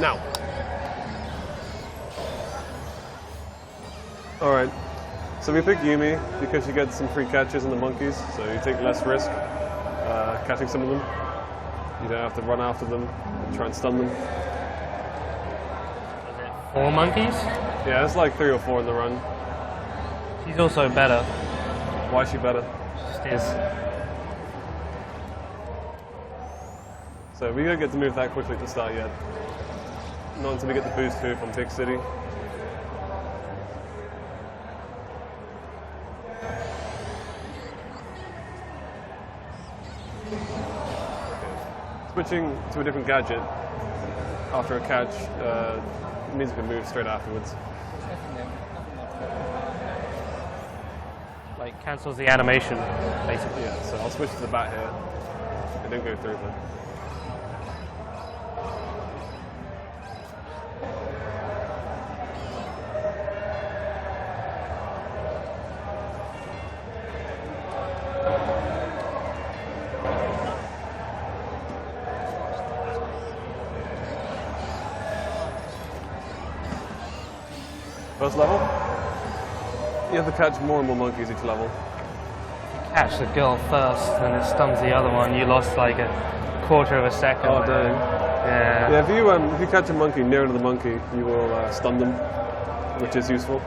Now. Alright, so we picked Yumi because you get some free catches on the monkeys, so you take less risk catching some of them. You don't have to run after them and try and stun them. 4 monkeys? Yeah, it's like 3 or 4 in the run. She's also better. Why is she better? Just is. So we don't get to move that quickly at the start yet. Not until we get the boost food from Big City. Switching to a different gadget after a catch means we can move straight afterwards. Like, cancels the animation, basically. Yeah, so I'll switch to the bat here. It didn't go through though. First level, you have to catch more and more monkeys each level. Catch the girl first, then it stuns the other one. You lost like a quarter of a second. Oh, dang. Yeah. Yeah, if you catch a monkey nearer to the monkey, you will stun them, which is useful.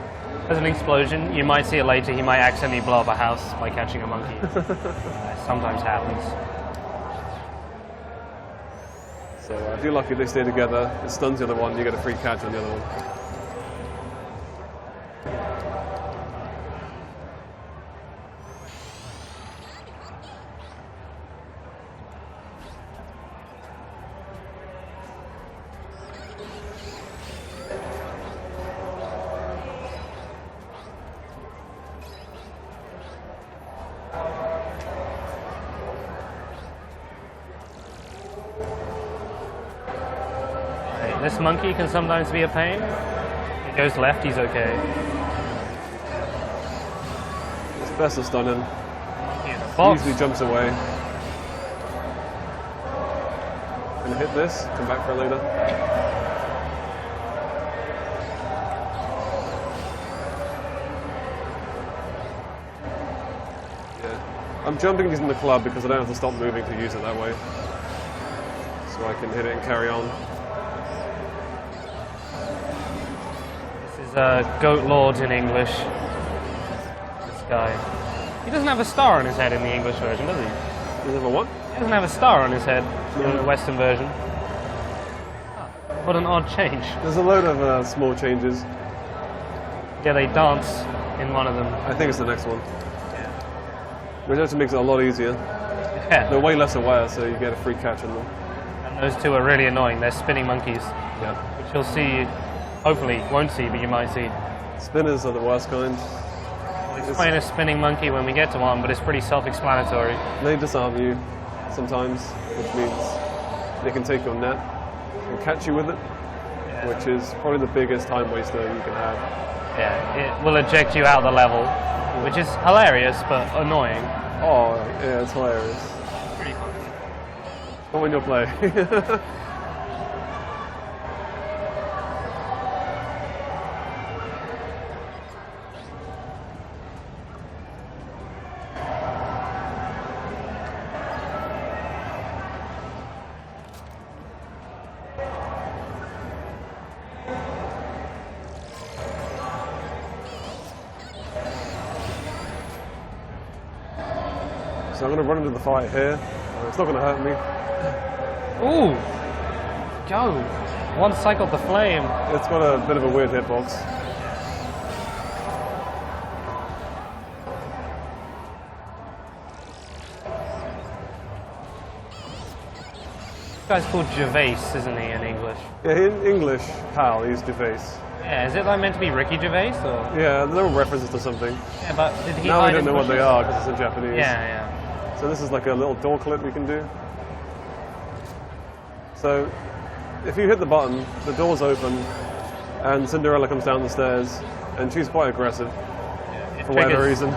There's an explosion. You might see it later. He might accidentally blow up a house by catching a monkey. Sometimes happens. So if you're lucky, they stay together. It stuns the other one. You get a free catch on the other one. This monkey can sometimes be a pain. It goes left, he's okay. It's best to stun him. He usually jumps away. Gonna hit this, come back for it later. Yeah. I'm jumping using the club because I don't have to stop moving to use it that way. So I can hit it and carry on. Goat Lord in English. This guy. He doesn't have a star on his head in the English version, does he? Does he have a what? He doesn't have a star on his head in the Western version. Oh, what an odd change. There's a load of small changes. Yeah, they dance in one of them. I think it's the next one. Yeah. Which actually makes it a lot easier. Yeah. They're way less aware, so you get a free catch on them. And those two are really annoying. They're spinning monkeys. Yeah. Which you'll see. Hopefully, won't see, but you might see. Spinners are the worst kind. We'll explain a spinning monkey when we get to one, but it's pretty self-explanatory. They disarm you sometimes, which means they can take your net and catch you with it, which is probably the biggest time waster you can have. Yeah, it will eject you out the level, which is hilarious, but annoying. Oh, yeah, it's hilarious. Pretty funny. But when you're playing. So I'm going to run into the fight here. It's not going to hurt me. Ooh! Go! One cycled the flame. It's got a bit of a weird hitbox. This guy's called Gervais, isn't he, in English? Yeah, in English, pal, he's Gervais. Yeah, is it like meant to be Ricky Gervais, or? Yeah, there are references to something. Yeah, but did he now hide we don't in know what bushes? they are because it's in Japanese. Yeah, yeah. So this is like a little door clip we can do. So if you hit the button, the door's open, and Cinderella comes down the stairs, and she's quite aggressive for whatever reason.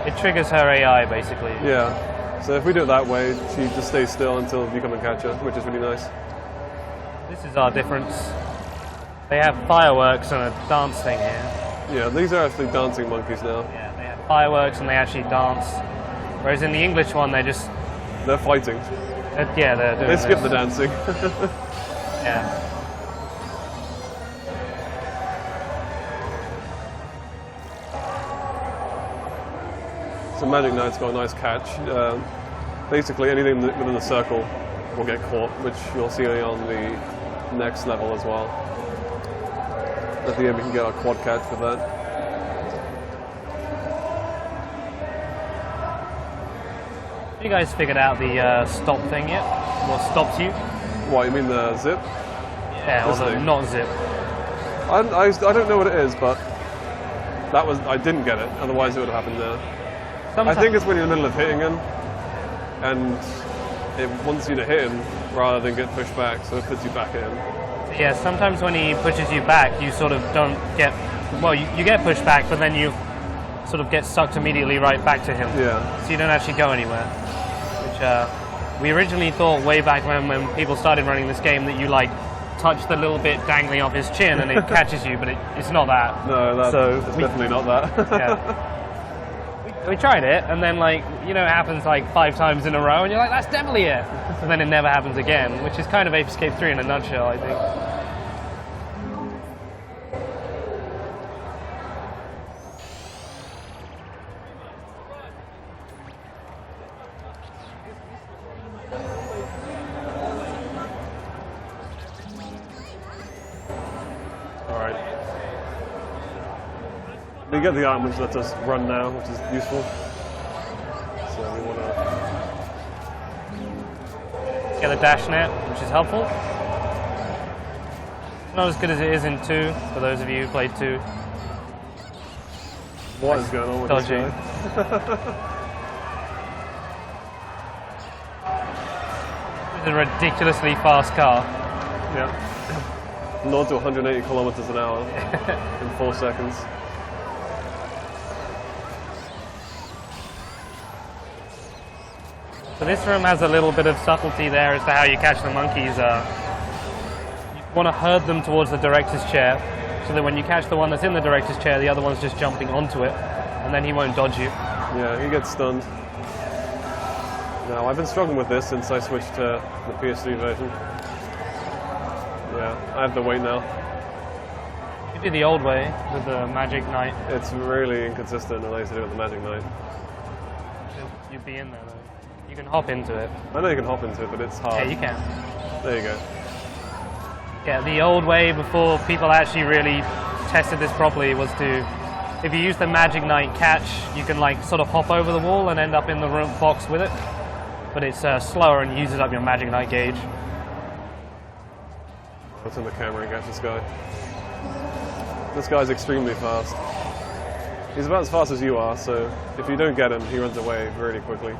It triggers her AI, basically. Yeah. So if we do it that way, she just stays still until you come and catch her, which is really nice. This is our difference. They have fireworks and a dance thing here. Yeah, these are actually dancing monkeys now. Yeah, they have fireworks and they actually dance. Whereas in the English one, They're fighting. yeah, they're doing They skip this. the dancing. Yeah. So Magic Knight's got a nice catch. Basically, anything within the circle will get caught, which you'll see on the next level as well. At the end, we can get our quad catch with that. Have you guys figured out the stop thing yet? What stops you? What, you mean the zip? Yeah, or This the thing? not zip. I don't know what it is, but I didn't get it. Otherwise, it would have happened there. I think it's when you're in the middle of hitting him, and it wants you to hit him rather than get pushed back, so it puts you back at him. Yeah, sometimes when he pushes you back, you sort of don't get... Well, you get pushed back, but then you sort of get sucked immediately right back to him. Yeah. So you don't actually go anywhere. Which we originally thought way back when people started running this game that you like touch the little bit dangling off his chin and it catches you, but it's not that. No, it's definitely not that. Yeah. We tried it, and then it happens like 5 times in a row, and you're like, that's definitely it. And then it never happens again, which is kind of Ape Escape 3 in a nutshell, I think. Alright. We get the item which lets us run now, which is useful. So we want to... Get the dash net, which is helpful. Not as good as it is in 2, for those of you who played 2. What is going on with Dodgy. this guy? It's a ridiculously fast car. Yeah. Not to 180 kilometers an hour in 4 seconds. So this room has a little bit of subtlety there as to how you catch the monkeys. You want to herd them towards the director's chair, so that when you catch the one that's in the director's chair, the other one's just jumping onto it, and then he won't dodge you. Yeah, he gets stunned. Now, I've been struggling with this since I switched to the PS3 version. Yeah, I have to wait now. You do the old way with the Magic Knight. It's really inconsistent, and I used to do it with the Magic Knight. You'd be in there though. You can hop into it. I know you can hop into it, but it's hard. Yeah, you can. There you go. Yeah, the old way before people actually really tested this properly was to, if you use the Magic Knight catch, you can sort of hop over the wall and end up in the room box with it. But it's slower and uses up your Magic Knight gauge. I'll turn the camera and catch this guy. This guy's extremely fast. He's about as fast as you are, so if you don't get him, he runs away really quickly.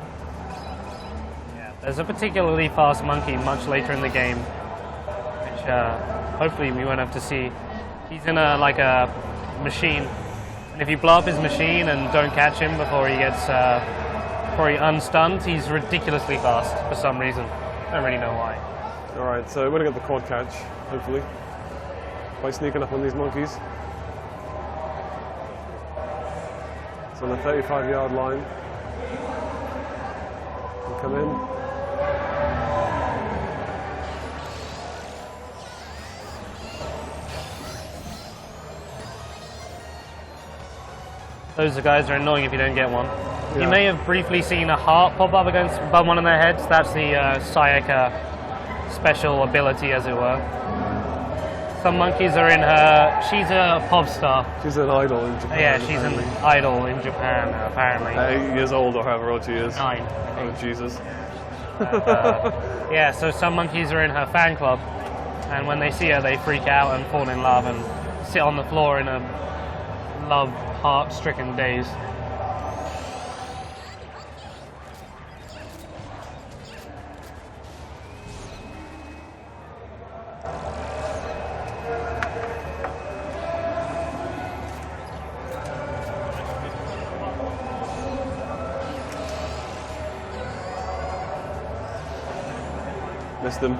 Yeah, there's a particularly fast monkey much later in the game, which hopefully we won't have to see. He's in a machine, and if you blow up his machine and don't catch him before he gets unstunned, he's ridiculously fast for some reason. I don't really know why. Alright, so we're going to get the quad catch, hopefully, by sneaking up on these monkeys. It's on the 35-yard line. We come in. Those guys are annoying if you don't get one. Yeah. You may have briefly seen a heart pop up above one of their heads. That's the Sayaka special ability, as it were. Some monkeys are in her... She's a pop star. She's an idol in Japan. Yeah, she's an idol in Japan, apparently. 8 years old or however old she is. 9. Oh, Jesus. Yeah, so some monkeys are in her fan club, and when they see her, they freak out and fall in love and sit on the floor in a love heart-stricken daze. Missed him.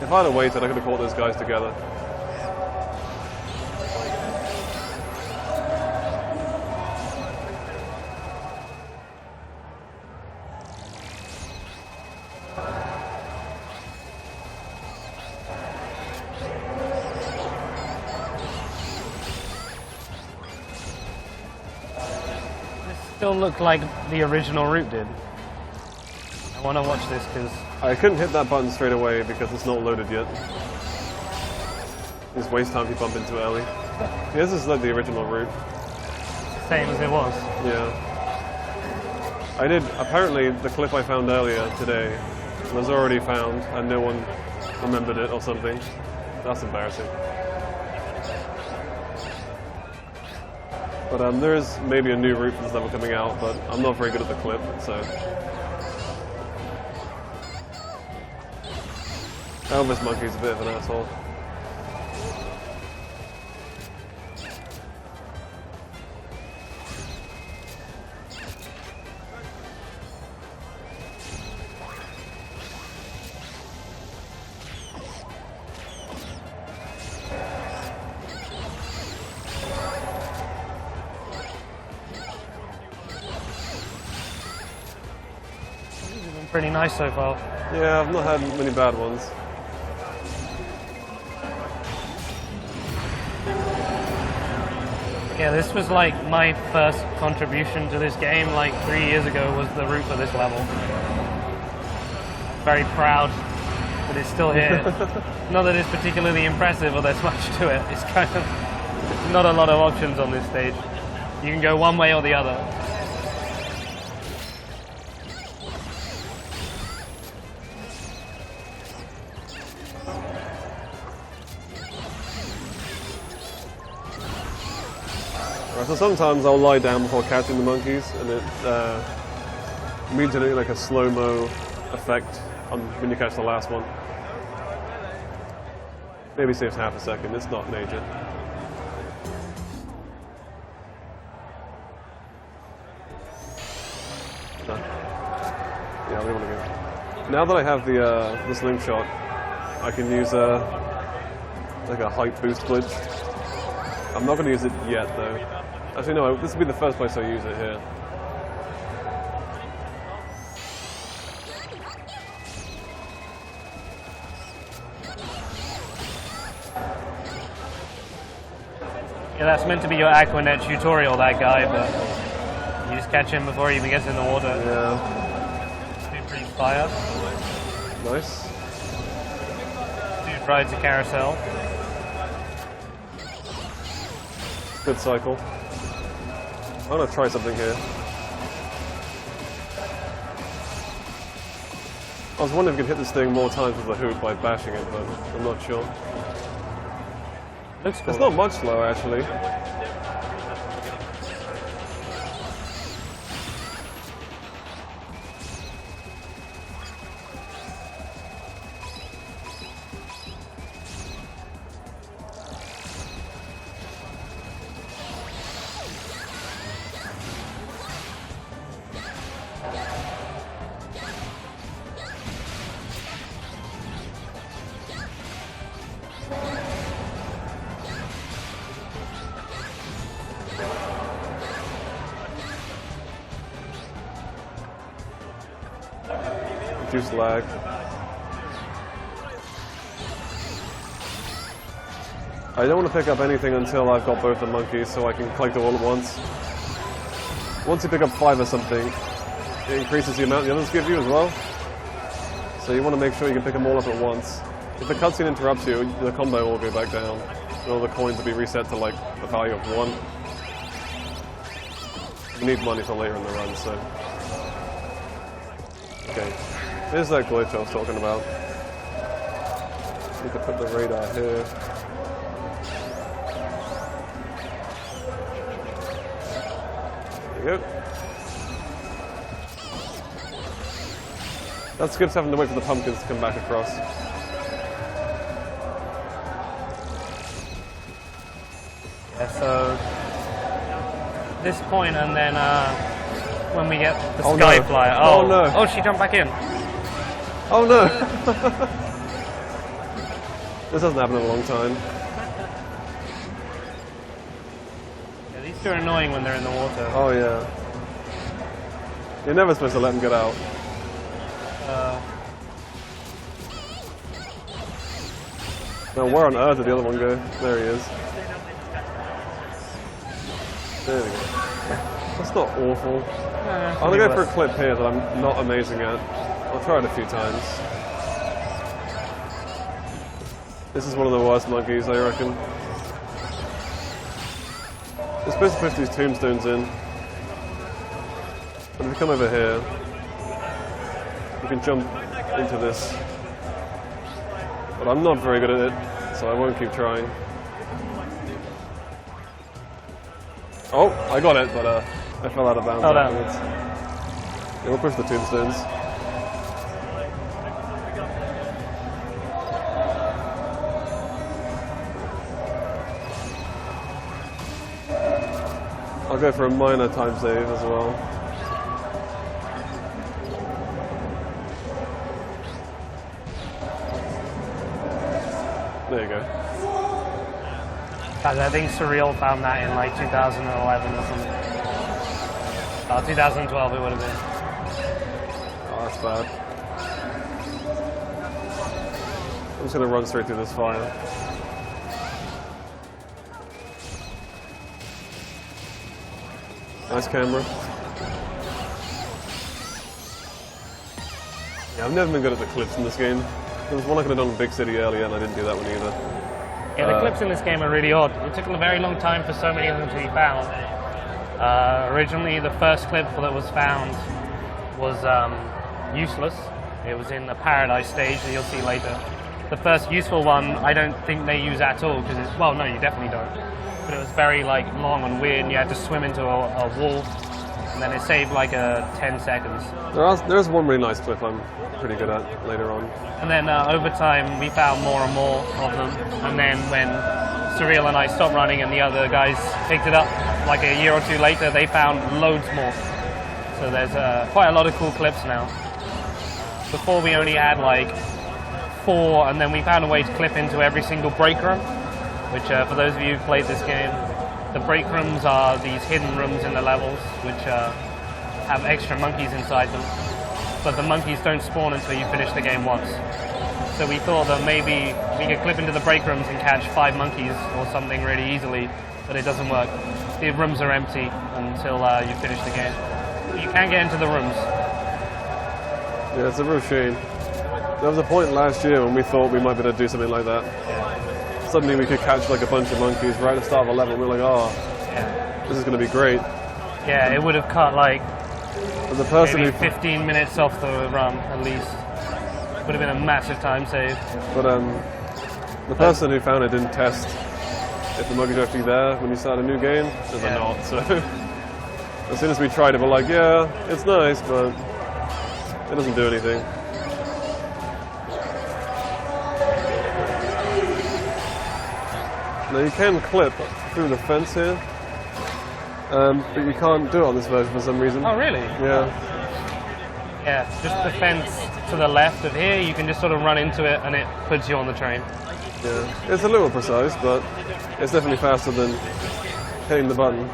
If I'd have waited, I could have caught those guys together. Still look like the original route did. I want to watch this because I couldn't hit that button straight away because it's not loaded yet. Just waste time if you bump into it early. Yeah, this is like the original route. same as it was. Yeah. I did, apparently the clip I found earlier today was already found and no one remembered it or something. That's embarrassing. But there is maybe a new route for this level coming out, but I'm not very good at the clip, so. Elvis Monkey's a bit of an asshole. Pretty nice so far. Yeah, I've not had many bad ones. Yeah, this was like my first contribution to this game, like 3 years ago was the route for this level. Very proud that it's still here. Not that it's particularly impressive or there's much to it, it's kind of not a lot of options on this stage. You can go one way or the other. So sometimes I'll lie down before catching the monkeys, and it means doing like a slow-mo effect when you catch the last one. Maybe saves half a second, it's not major. No. Yeah, we want to go. Now that I have the slingshot, I can use like a height boost glitch. I'm not going to use it yet though. Actually, no, this will be the first place I use it here. Yeah, that's meant to be your Aquanet tutorial, that guy, but you just catch him before he even gets in the water. Yeah. It's been pretty fire. Nice. Dude rides a carousel. Good cycle. I'm gonna try something here. I was wondering if you could hit this thing more times with the hoop by bashing it, but I'm not sure. Looks cool. It's not much slower, actually. Reduce lag. I don't want to pick up anything until I've got both the monkeys so I can collect it all at once. Once you pick up 5 or something, it increases the amount the others give you as well. So you want to make sure you can pick them all up at once. If the cutscene interrupts you, the combo will go back down. And all the coins will be reset to like the value of 1. You need money for later in the run, so. Okay. Here's that glitch I was talking about. Need to put the radar here. There you go. That skips having to wait for the pumpkins to come back across. Yeah, so this point and then when we get the sky flyer. Oh no. Oh, she jumped back in. Oh no! This hasn't happened in a long time. Yeah, these two are annoying when they're in the water. Oh yeah. You're never supposed to let them get out. Now where on earth did the other one go? There he is. There we go. That's not awful. I'm gonna go for a clip here that I'm not amazing at. I'll try it a few times. This is one of the worst monkeys, I reckon. You're supposed to push these tombstones in. But if you come over here, you can jump into this. But I'm not very good at it, so I won't keep trying. Oh, I got it, but I fell out of bounds afterwards. Yeah, we'll push the tombstones. I'll go for a minor time save as well. There you go. I think Surreal found that in like 2011 or something. 2012 it would have been. Oh, that's bad. I'm just going to run straight through this fire. Nice camera. Yeah, I've never been good at the clips in this game. There was one I could have done in Big City earlier and I didn't do that one either. Yeah, the clips in this game are really odd. It took a very long time for so many of them to be found. Originally, the first clip that was found was useless. It was in the Paradise stage that you'll see later. The first useful one, I don't think they use at all because it's, well, no, you definitely don't. But it was very like long and weird, and you had to swim into a wall, and then it saved like 10 seconds. There's one really nice clip I'm pretty good at later on. And then over time, we found more and more of them. And then when Surreal and I stopped running and the other guys picked it up, like a year or two later, they found loads more. So there's quite a lot of cool clips now. Before we only had like 4, and then we found a way to clip into every single break room, which for those of you who've played this game, the break rooms are these hidden rooms in the levels, which have extra monkeys inside them. But the monkeys don't spawn until you finish the game once. So we thought that maybe we could clip into the break rooms and catch 5 monkeys or something really easily, but it doesn't work. The rooms are empty until you finish the game. But you can get into the rooms. Yeah, it's a real shame. There was a point last year when we thought we might be able to do something like that. Yeah. Suddenly we could catch like a bunch of monkeys right at the start of a level, and we were like, oh, yeah, this is going to be great. Yeah, it would have cut like As a person maybe 15 minutes off the run, at least. Would have been a massive time save. But the person who found it didn't test if the monkeys are actually there when you start a new game, and they're not. So as soon as we tried it, we're like, yeah, it's nice, but it doesn't do anything. Now you can clip through the fence here, but you can't do it on this version for some reason. Oh, really? Yeah. Yeah, just the fence to the left of here, you can just sort of run into it and it puts you on the train. Yeah, it's a little precise, but it's definitely faster than hitting the button.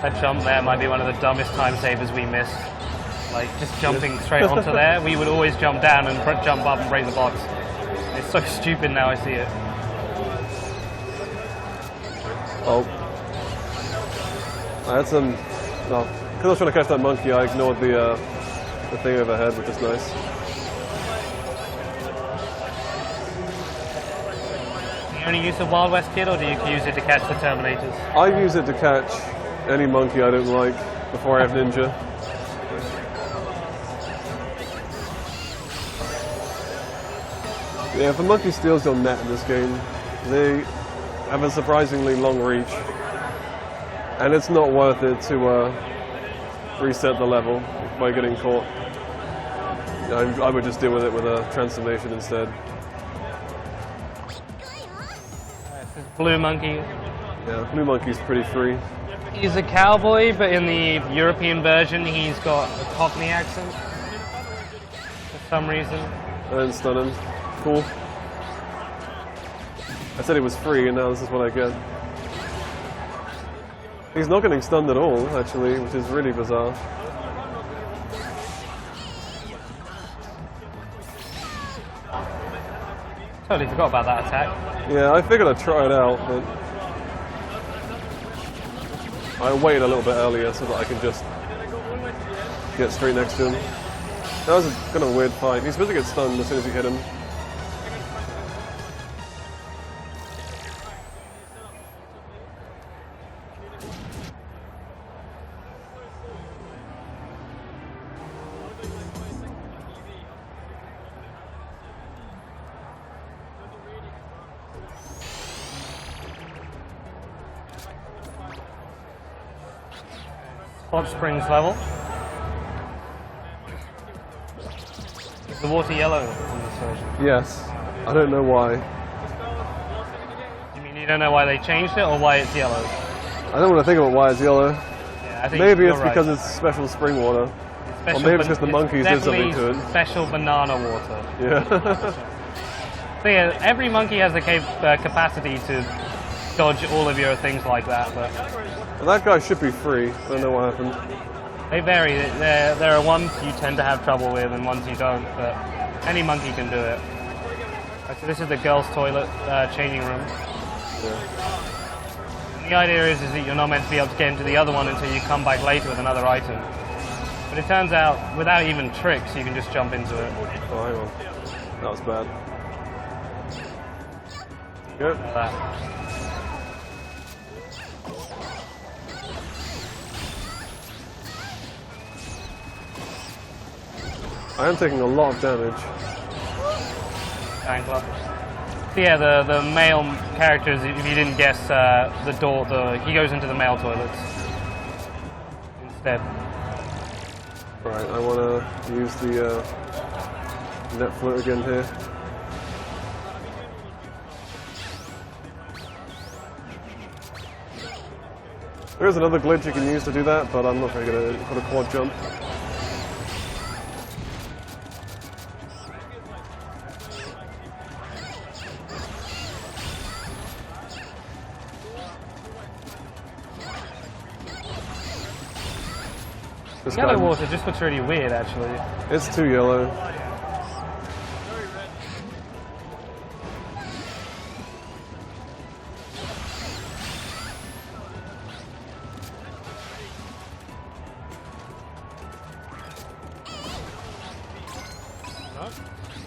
That jump there might be one of the dumbest time savers we missed. Like, just jumping straight onto there, we would always jump down and jump up and break the box. It's so stupid now I see it. Oh. I had some... No, because I was trying to catch that monkey, I ignored the thing overhead, which is nice. Do you only use the Wild West Kid, or do you use it to catch the Terminators? I use it to catch any monkey I don't like before I have Ninja. Yeah, if a monkey steals your net in this game, they have a surprisingly long reach, and it's not worth it to reset the level by getting caught. I would just deal with it with a transformation instead. This is Blue Monkey. Yeah, Blue Monkey's pretty free. He's a cowboy, but in the European version, he's got a Cockney accent for some reason. I didn't stun him. Cool. I said it was free, and now this is what I get. He's not getting stunned at all, actually, which is really bizarre. Totally forgot about that attack. Yeah, I figured I'd try it out, but I waited a little bit earlier so that I could just get straight next to him. That was a kind of weird fight. He's supposed to get stunned as soon as you hit him. Hot Springs level. Is the water yellow on this version? Yes. I don't know why. You mean you don't know why they changed it or why it's yellow? I don't want to think about why it's yellow. Yeah, I think Maybe you're it's right. because it's special spring water. Special Or maybe it's because the monkeys did something to it. Special banana water. Yeah. So yeah, every monkey has the capacity to dodge all of your things like that, but Well, that guy should be free. I don't know what happened. they vary. There are ones you tend to have trouble with and ones you don't, but any monkey can do it. So this is the girls' toilet changing room. Yeah. And the idea is that you're not meant to be able to get into the other one until you come back later with another item. But it turns out, without even tricks, you can just jump into it. Oh, hang on. That was bad. Good. Like that. I am taking a lot of damage. Ankler. So yeah, the male characters, if you didn't guess, he goes into the male toilets instead. Right, I want to use the net float again here. There is another glitch you can use to do that, but I'm not very good at it. Put a quad jump. This Yellow guy, water just looks really weird, actually. it's too yellow.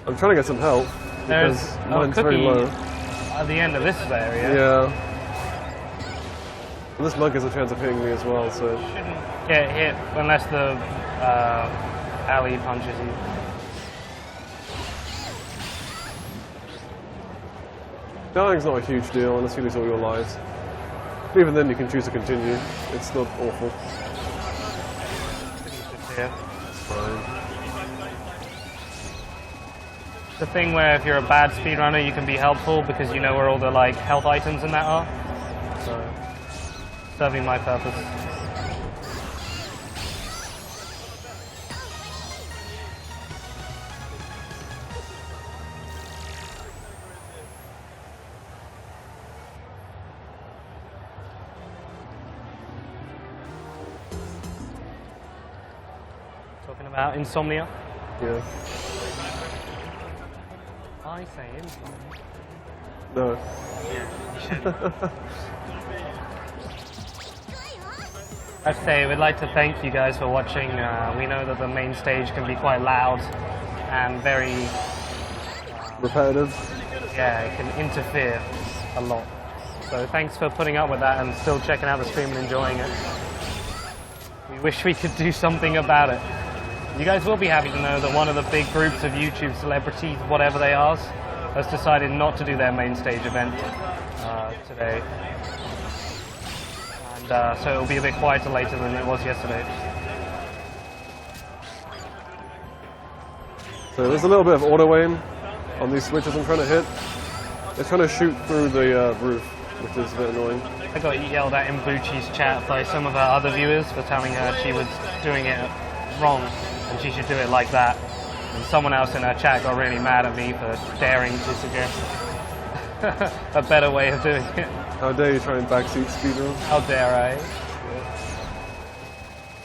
I'm trying to get some help There's because a mine's very cookie low. at the end of this area. Yeah. And this monkey has a chance of hitting me as well, so. Shouldn't get hit unless the alley punches you. Dying's not a huge deal unless you lose all your lives. Even then you can choose to continue. It's not awful. Yeah. It's fine. The thing where if you're a bad speedrunner, you can be helpful because you know where all the like health items and that are. So, serving my purpose. Talking about insomnia. Yeah. I say insomnia. No. I'd say we'd like to thank you guys for watching. We know that the main stage can be quite loud and very, Repetitive. yeah, it can interfere a lot. So thanks for putting up with that and still checking out the stream and enjoying it. We wish we could do something about it. You guys will be happy to know that one of the big groups of YouTube celebrities, whatever they are, has decided not to do their main stage event today. And so it'll be a bit quieter later than it was yesterday. So there's a little bit of auto aim on these switches I'm trying to hit. They're trying to shoot through the roof. which is a bit annoying. I got yelled at in Bucci's chat by some of her other viewers for telling her she was doing it wrong and she should do it like that. And someone else in her chat got really mad at me for daring to suggest a better way of doing it. How dare you try and backseat speedrun? How dare I?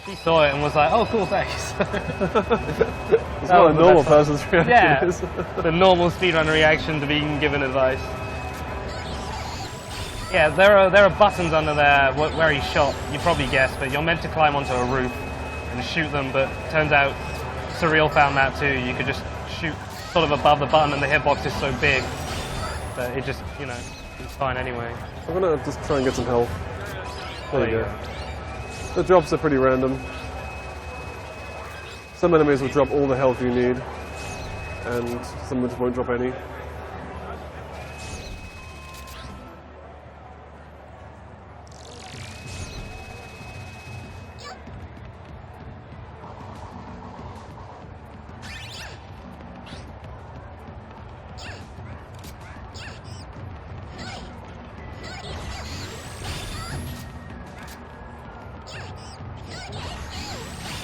She saw it and was like, oh cool, thanks. It's not a normal person's reaction. Yeah, Is. the normal speedrunner reaction to being given advice. Yeah, there are buttons under there where he shot, you probably guessed, but you're meant to climb onto a roof and shoot them, but turns out Surreal found that too. You could just shoot sort of above the button and the hitbox is so big that it just, you know, it's fine anyway. I'm gonna just try and get some health. There you go. The drops are pretty random. Some enemies will drop all the health you need, and some just won't drop any.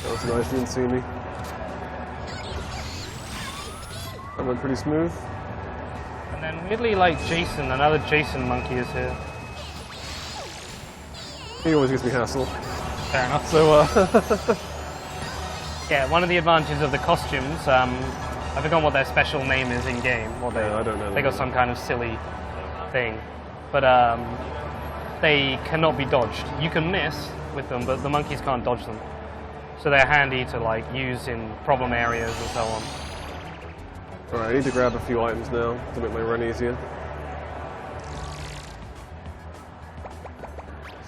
That was nice, you didn't see me. That went pretty smooth. And then weirdly, like Jason, another Jason monkey is here. He always gives me hassle. Fair enough. So, yeah, one of the advantages of the costumes, I forgot what their special name is in game. What they, I don't know. They got some kind of silly thing, but they cannot be dodged. You can miss with them, but the monkeys can't dodge them. So they're handy to like use in problem areas and so on. Alright, I need to grab a few items now to make my run easier.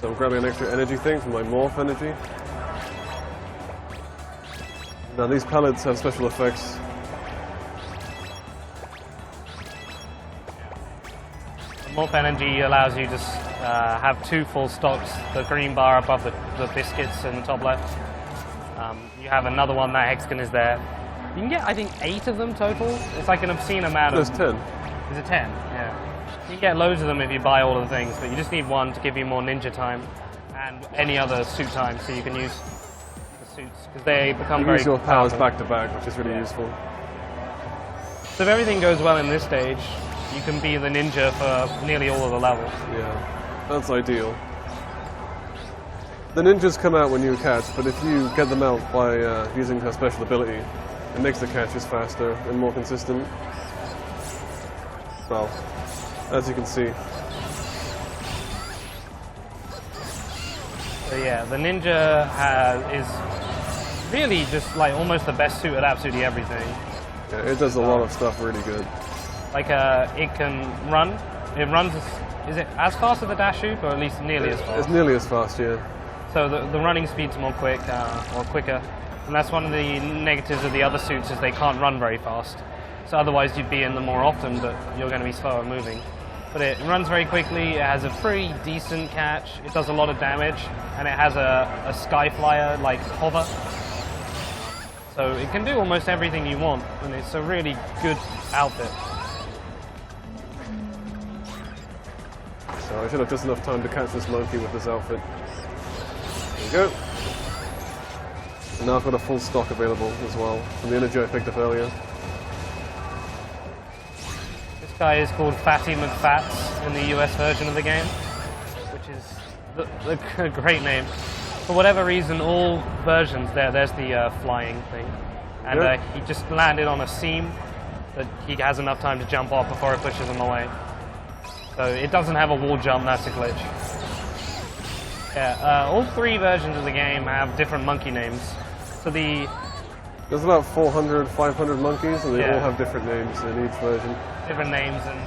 So I'm grabbing an extra energy thing for my morph energy. Now these pellets have special effects. Morph energy allows you to have 2 full stocks, the green bar above the biscuits in the top left. You have another one, that hexagon is there. You can get, I think, 8 of them total. It's like an obscene amount of... There's 10. Is it 10? Yeah. You can get loads of them if you buy all of the things, but you just need one to give you more ninja time and any other suit time, so you can use the suits, because they become very use your powers powerful. back to back, which is really useful. So if everything goes well in this stage, you can be the ninja for nearly all of the levels. Yeah, that's ideal. The ninjas come out when you catch, but if you get them out by using her special ability, it makes the catches faster and more consistent. Well, as you can see. So yeah, the ninja is really just like almost the best suit at absolutely everything. Yeah, it does a lot of stuff really good. Like it can run. It runs. Is it as fast as the dash shoot, or at least nearly as fast? It's nearly as fast, yeah. So the running speed's more quicker, and that's one of the negatives of the other suits is they can't run very fast. So otherwise you'd be in them more often, but you're going to be slower moving. But it runs very quickly. It has a pretty decent catch. It does a lot of damage, and it has a sky flyer like hover. So it can do almost everything you want, and it's a really good outfit. So I should have just enough time to catch this monkey with this outfit. There we go. And now I've got a full stock available as well from the energy I picked up earlier. This guy is called Fatty McFats in the US version of the game, which is a great name. For whatever reason, all versions, there's the flying thing. And he just landed on a seam that he has enough time to jump off before it pushes him away. So it doesn't have a wall jump, that's a glitch. Yeah, all 3 versions of the game have different monkey names. So there's about 400, 500 monkeys, and they all have different names in each version. Different names and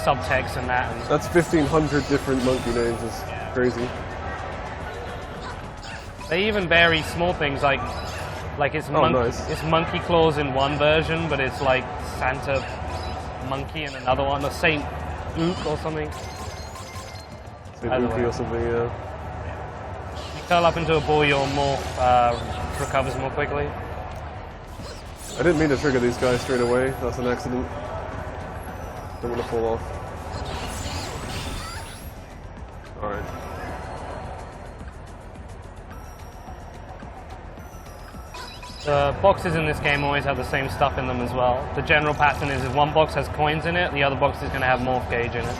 subtext and that. And that's 1,500 different monkey names. It's crazy. They even vary small things like it's it's monkey claws in one version, but it's like Santa monkey in another one, or Saint Luke or something. Saint Luke or something, yeah. You curl up into a ball, your morph recovers more quickly. I didn't mean to trigger these guys straight away. That's an accident. Don't want to fall off. Alright. The boxes in this game always have the same stuff in them as well. The general pattern is if one box has coins in it, the other box is going to have morph gauge in it.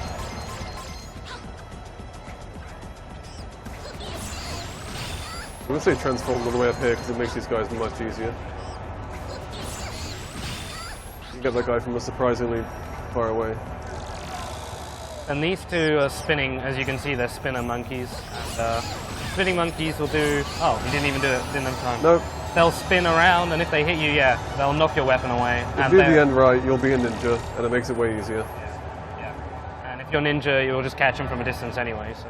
I'm going to say transform all the way up here because it makes these guys much easier. You get that guy from a surprisingly far away. And these two are spinning, as you can see, they're spinner monkeys. And spinning monkeys will do... Oh, you didn't even do it, didn't have time. No. They'll spin around, and if they hit you, yeah, they'll knock your weapon away. If you do the end right, you'll be a ninja, and it makes it way easier. Yeah. And if you're ninja, you'll just catch them from a distance anyway, so...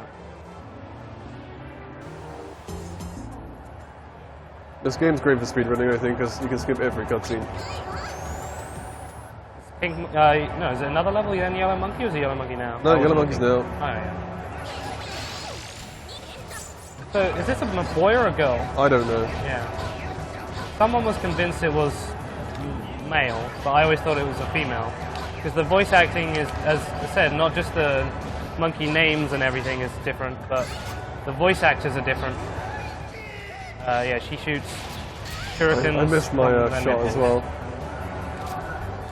This game's great for speedrunning, I think, because you can skip every cutscene. Pink, no, is it another level then Yellow Monkey, or is it Yellow Monkey now? No, Yellow Monkey's now. Oh, yeah. So, is this a boy or a girl? I don't know. Yeah. Someone was convinced it was male, but I always thought it was a female. Because the voice acting is, as I said, not just the monkey names and everything is different, but the voice actors are different. Yeah, she shoots shurikens. I missed my shot as well.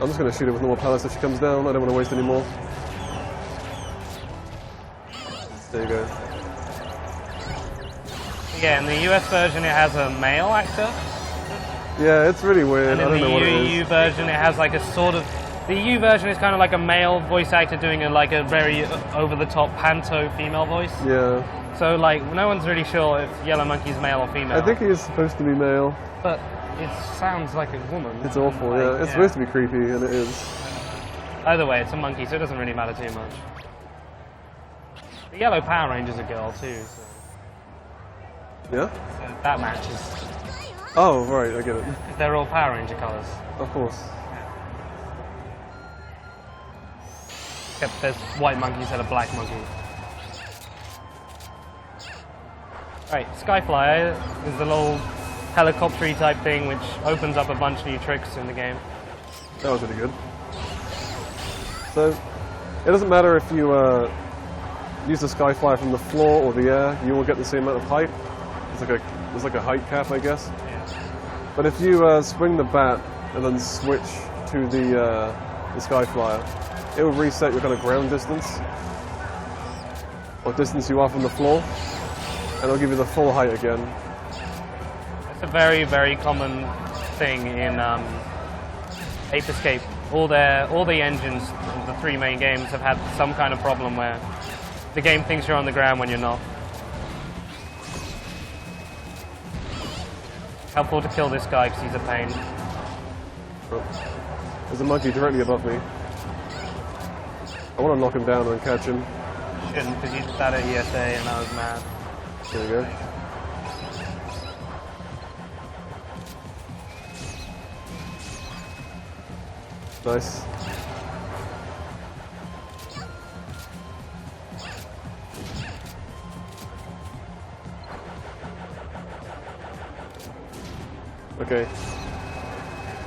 I'm just going to shoot it with normal pellets if she comes down. I don't want to waste any more. There you go. Yeah, in the US version it has a male actor. Yeah, it's really weird. And in I don't know what it is. EU version it has like a sort of... The EU version is kind of like a male voice actor doing like a very over-the-top panto female voice. Yeah. So like, no one's really sure if Yellow Monkey's male or female. I think he is supposed to be male. But it sounds like a woman. It's awful, like, yeah. It's supposed to be creepy, and it is. Either way, it's a monkey, so it doesn't really matter too much. The Yellow Power Ranger's a girl too, so... Yeah? So that matches. Oh, right, I get it. They're all Power Ranger colours. Of course. Except there's white monkeys instead of black monkeys. Right, Skyflyer is the little helicopter-y type thing which opens up a bunch of new tricks in the game. That was really good. So, it doesn't matter if you use the Skyflyer from the floor or the air, you will get the same amount of height. There's like a height cap, I guess. Yeah. But if you swing the bat and then switch to the Skyflyer, it will reset your kind of ground distance, or distance you are from the floor, and it'll give you the full height again. It's a very, very common thing in Ape Escape. All the engines of the three main games have had some kind of problem where the game thinks you're on the ground when you're not. Helpful to kill this guy because he's a pain. Oh. There's a monkey directly above me. I want to knock him down and catch him. You shouldn't, because you did that at ESA and I was mad. There we go. Nice. Okay.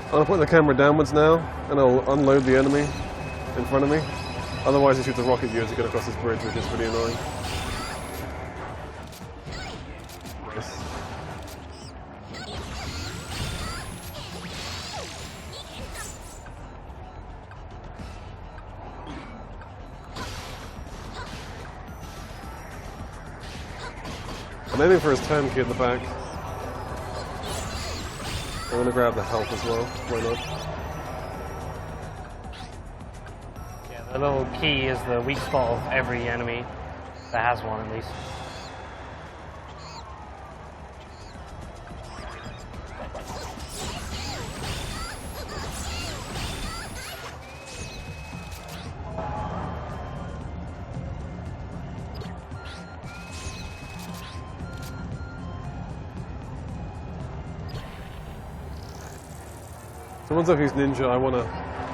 I'm going to point the camera downwards now, and I'll unload the enemy in front of me. Otherwise he shoots a rocket at you as you get across this bridge, which is pretty annoying. Nice. I'm aiming for his turn key at the back. I'm going to grab the health as well, why not? Yeah, the little key is the weak spot of every enemy that has one at least. So once I've used Ninja, I want to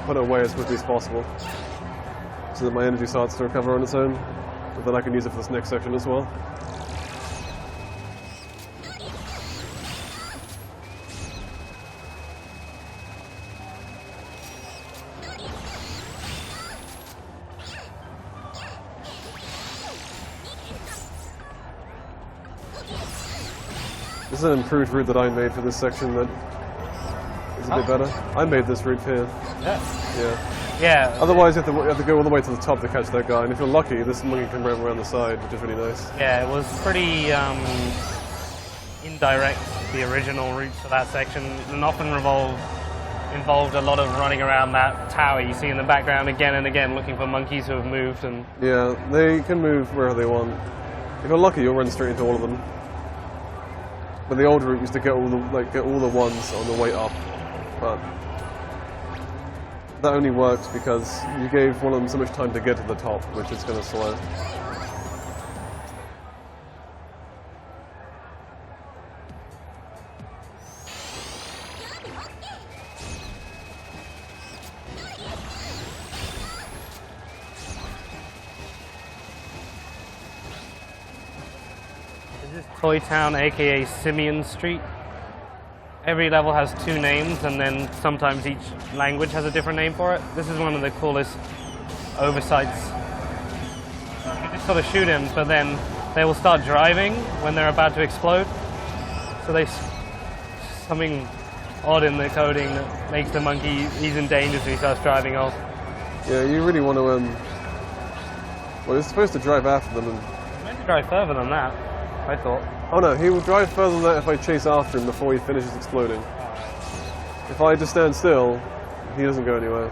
put it away as quickly as possible, so that my energy starts to recover on its own, but then I can use it for this next section as well. This is an improved route that I made for this section that is a bit better. I made this route here. Yeah. Yeah. Yeah. Otherwise, you have to go all the way to the top to catch that guy, and if you're lucky, this monkey can run around the side, which is really nice. Yeah, it was pretty indirect, the original routes for that section, and often involved a lot of running around that tower you see in the background again and again, looking for monkeys who have moved. And yeah, they can move wherever they want. If you're lucky, you'll run straight into all of them. But the old route used to get all the ones on the way up, but that only works because you gave one of them so much time to get to the top, which is going to slow. Toy Town, aka Simeon Street. Every level has 2 names, and then sometimes each language has a different name for it. This is one of the coolest oversights. You just sort of shoot him, but then they will start driving when they're about to explode. So something odd in the coding that makes the monkey, he's in danger, so he starts driving off. Yeah, you really want to, well, you're supposed to drive after them. He's meant to drive further than that, I thought. Oh no, he will drive further than that if I chase after him before he finishes exploding. If I just stand still, he doesn't go anywhere,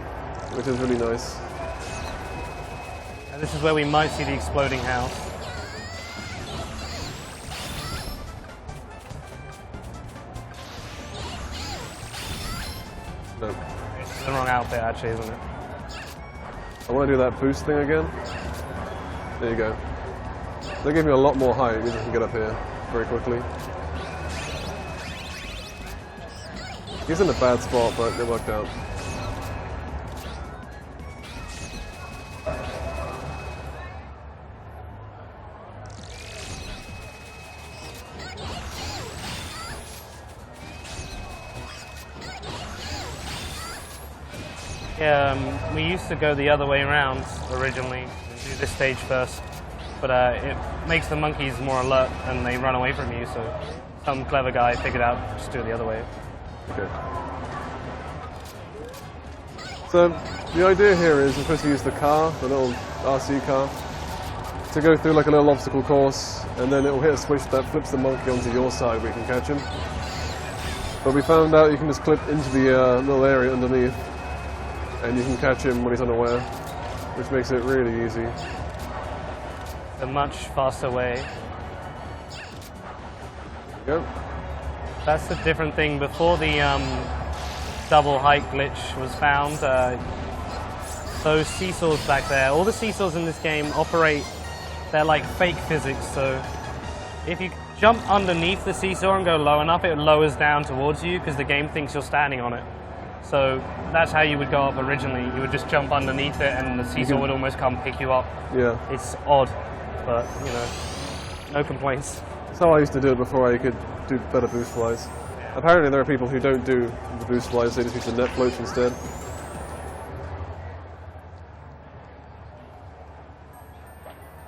which is really nice. And this is where we might see the exploding house. No. It's the wrong outfit, actually, isn't it? I want to do that boost thing again. There you go. They gave me a lot more height, means I can get up here very quickly. He's in a bad spot, but it worked out. Yeah, we used to go the other way around originally, and do this stage first. But it makes the monkeys more alert and they run away from you, so some clever guy figured out just do it the other way. Okay. So the idea here is you're supposed to use the car, the little RC car, to go through like a little obstacle course, and then it will hit a switch that flips the monkey onto your side where you can catch him. But we found out you can just clip into the little area underneath, and you can catch him when he's unaware, which makes it really easy. A much faster way. Go. That's the different thing. Before the double height glitch was found, those seesaws back there, all the seesaws in this game operate, they're like fake physics, so if you jump underneath the seesaw and go low enough, it lowers down towards you because the game thinks you're standing on it. So that's how you would go up originally. You would just jump underneath it and the seesaw would almost come pick you up. Yeah. It's odd, but you know, no complaints. That's how I used to do it before I could do better boost flies. Yeah. Apparently there are people who don't do the boost flies, they just use the net floats instead.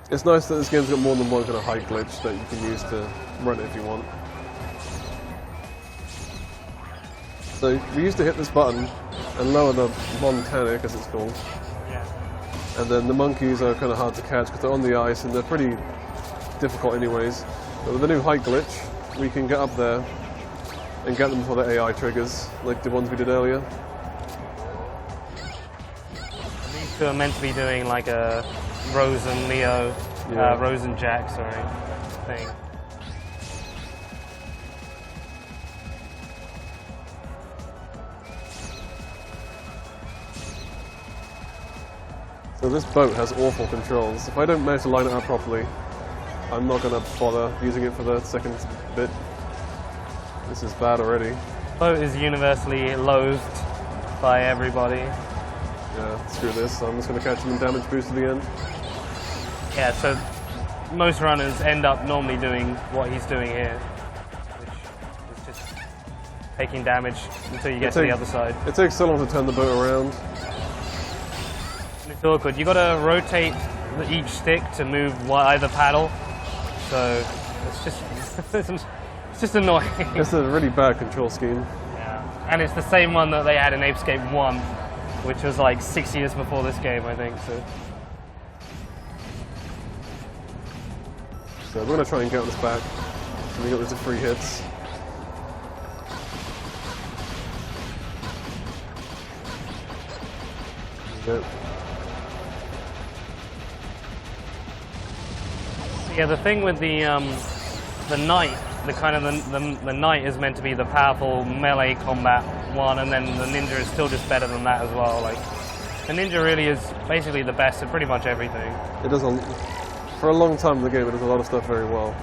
It's nice that this game's got more than one kind of height glitch that you can use to run it if you want. So we used to hit this button and lower the Montanic, as it's called. Yeah. And then the monkeys are kind of hard to catch because they're on the ice and they're pretty difficult anyways. But with the new height glitch, we can get up there and get them before the AI triggers, like the ones we did earlier. These two are meant to be doing like a Rose and Leo, Rose and Jack, sorry, thing. So this boat has awful controls. If I don't manage to line it up properly, I'm not going to bother using it for the second bit. This is bad already. Boat is universally loathed by everybody. Yeah, screw this. I'm just going to catch him in damage boost at the end. Yeah, so most runners end up normally doing what he's doing here, which is just taking damage until you get to the other side. It takes so long to turn the boat around. It's awkward. You got to rotate each stick to move either paddle. So it's just It's just annoying. It's a really bad control scheme. Yeah. And it's the same one that they had in Ape Escape 1, which was like 6 years before this game, I think. So we're going to try and get on this back. So we got these 3 hits. There we go. Yeah, the thing with the knight, the knight is meant to be the powerful melee combat one, and then the ninja is still just better than that as well. Like, the ninja really is basically the best at pretty much everything. It does for a long time in the game, it does a lot of stuff very well.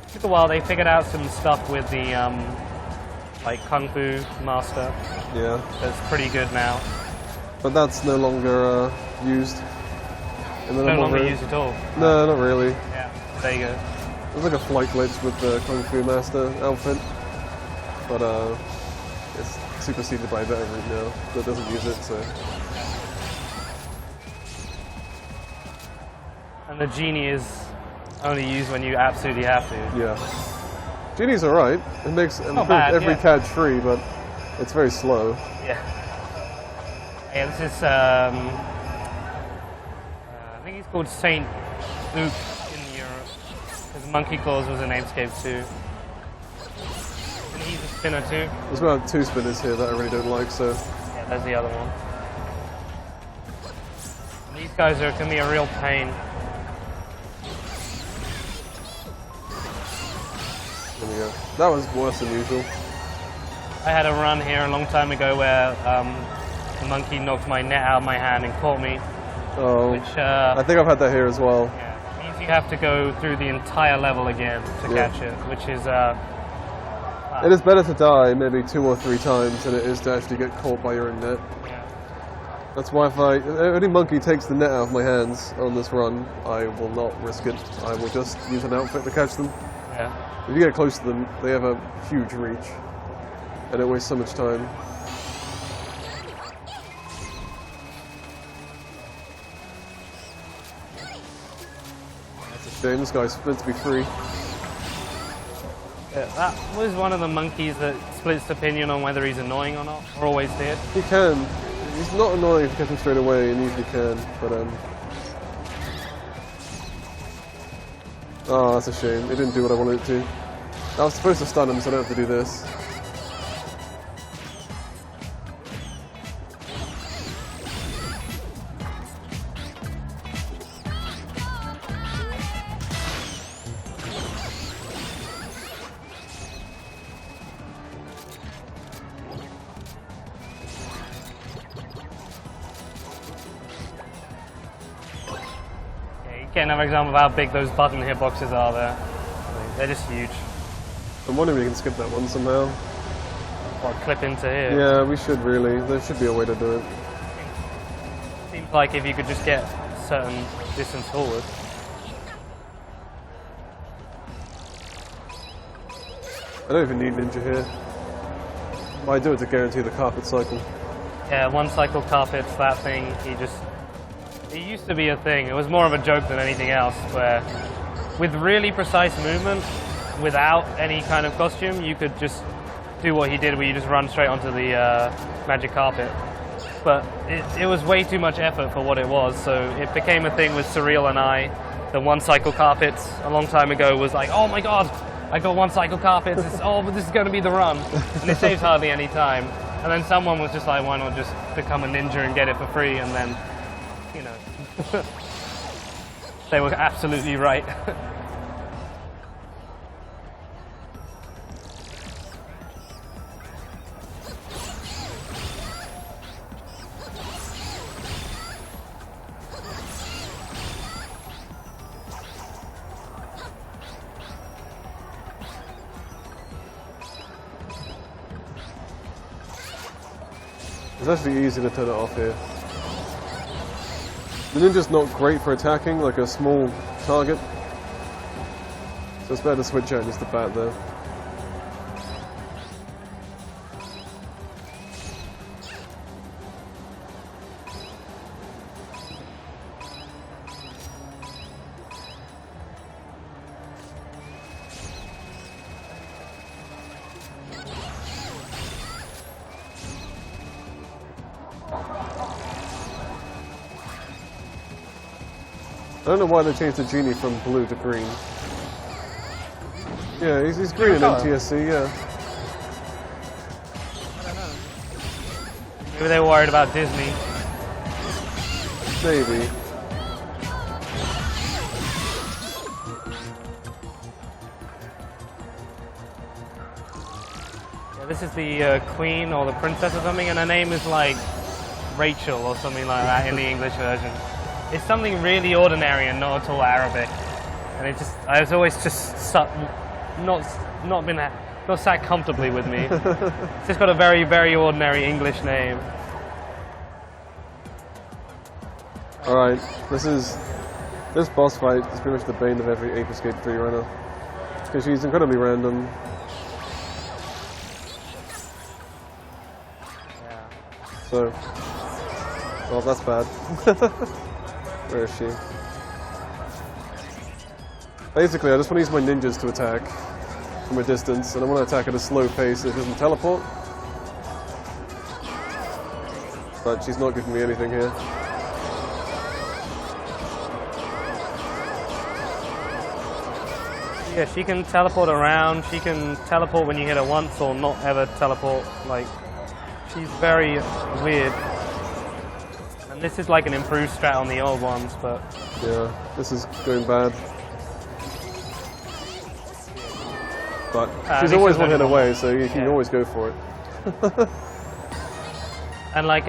It took a while. They figured out some stuff with the like Kung Fu Master. Yeah. That's pretty good now. But that's no longer used. No longer used at all. No, not really. Yeah, there you go. There's like a flight glitch with the Kung Fu Master outfit, but it's superseded by a better route now that doesn't use it, so. And the genie is only used when you absolutely have to. Yeah. Genie's alright. It makes every catch free, but it's very slow. Yeah. Yeah, this is I think he's called Saint Luke in Europe, because Monkey Claws was in Ape Escape 2. And he's a spinner too. There's about 2 spinners here that I really don't like, so. Yeah, there's the other one. And these guys can be a real pain. There we go. That was worse than usual. I had a run here a long time ago where the monkey knocked my net out of my hand and caught me. Oh, which, I think I've had that here as well. Yeah, means you have to go through the entire level again to catch it, which is... it is better to die maybe 2 or 3 times than it is to actually get caught by your own net. Yeah. That's why if any monkey takes the net out of my hands on this run, I will not risk it. I will just use an outfit to catch them. Yeah. If you get close to them, they have a huge reach, and it wastes so much time. Shame, this guy's meant to be free. Yeah, that was one of the monkeys that splits opinion on whether he's annoying or not, or always did. He can. He's not annoying if you catch him straight away, and usually can, but oh, that's a shame. It didn't do what I wanted it to. I was supposed to stun him, so I don't have to do this. Get another example of how big those button hitboxes are there. They're just huge. I'm wondering if we can skip that one somehow. Or clip into here. Yeah, we should really. There should be a way to do it. Seems like if you could just get a certain distance forward. I don't even need ninja here. I do it to guarantee the carpet cycle. Yeah, one cycle carpets, that thing, it used to be a thing. It was more of a joke than anything else, where with really precise movement, without any kind of costume, you could just do what he did, where you just run straight onto the magic carpet. But it was way too much effort for what it was, so it became a thing with Surreal and I. The one cycle carpets a long time ago was like, oh my god, I got one cycle carpets, but this is going to be the run. And it saves hardly any time. And then someone was just like, why not just become a ninja and get it for free, and then you know, they were absolutely right. It's actually easy to turn it off here. The ninja's not great for attacking, like a small target. So it's better to switch out just the bat there. I don't know why they changed the genie from blue to green. Yeah, he's green in NTSC, yeah. I don't know. Maybe they were worried about Disney. Maybe. Yeah, this is the queen or the princess or something, and her name is like Rachel or something like that in the English version. It's something really ordinary and not at all Arabic, and it just I was always just not sat comfortably with me. It's just got a very, very ordinary English name. Alright, this boss fight is pretty much the bane of every Ape Escape 3 runner. Because she's incredibly random. Yeah. So, well, that's bad. Where is she? Basically, I just want to use my ninjas to attack from a distance, and I want to attack at a slow pace so it doesn't teleport. But she's not giving me anything here. Yeah, she can teleport around. She can teleport when you hit her once, or not ever teleport. Like, she's very weird. And this is like an improved strat on the old ones, but yeah, this is going bad. But she's always one hit away, so you can always go for it. And like,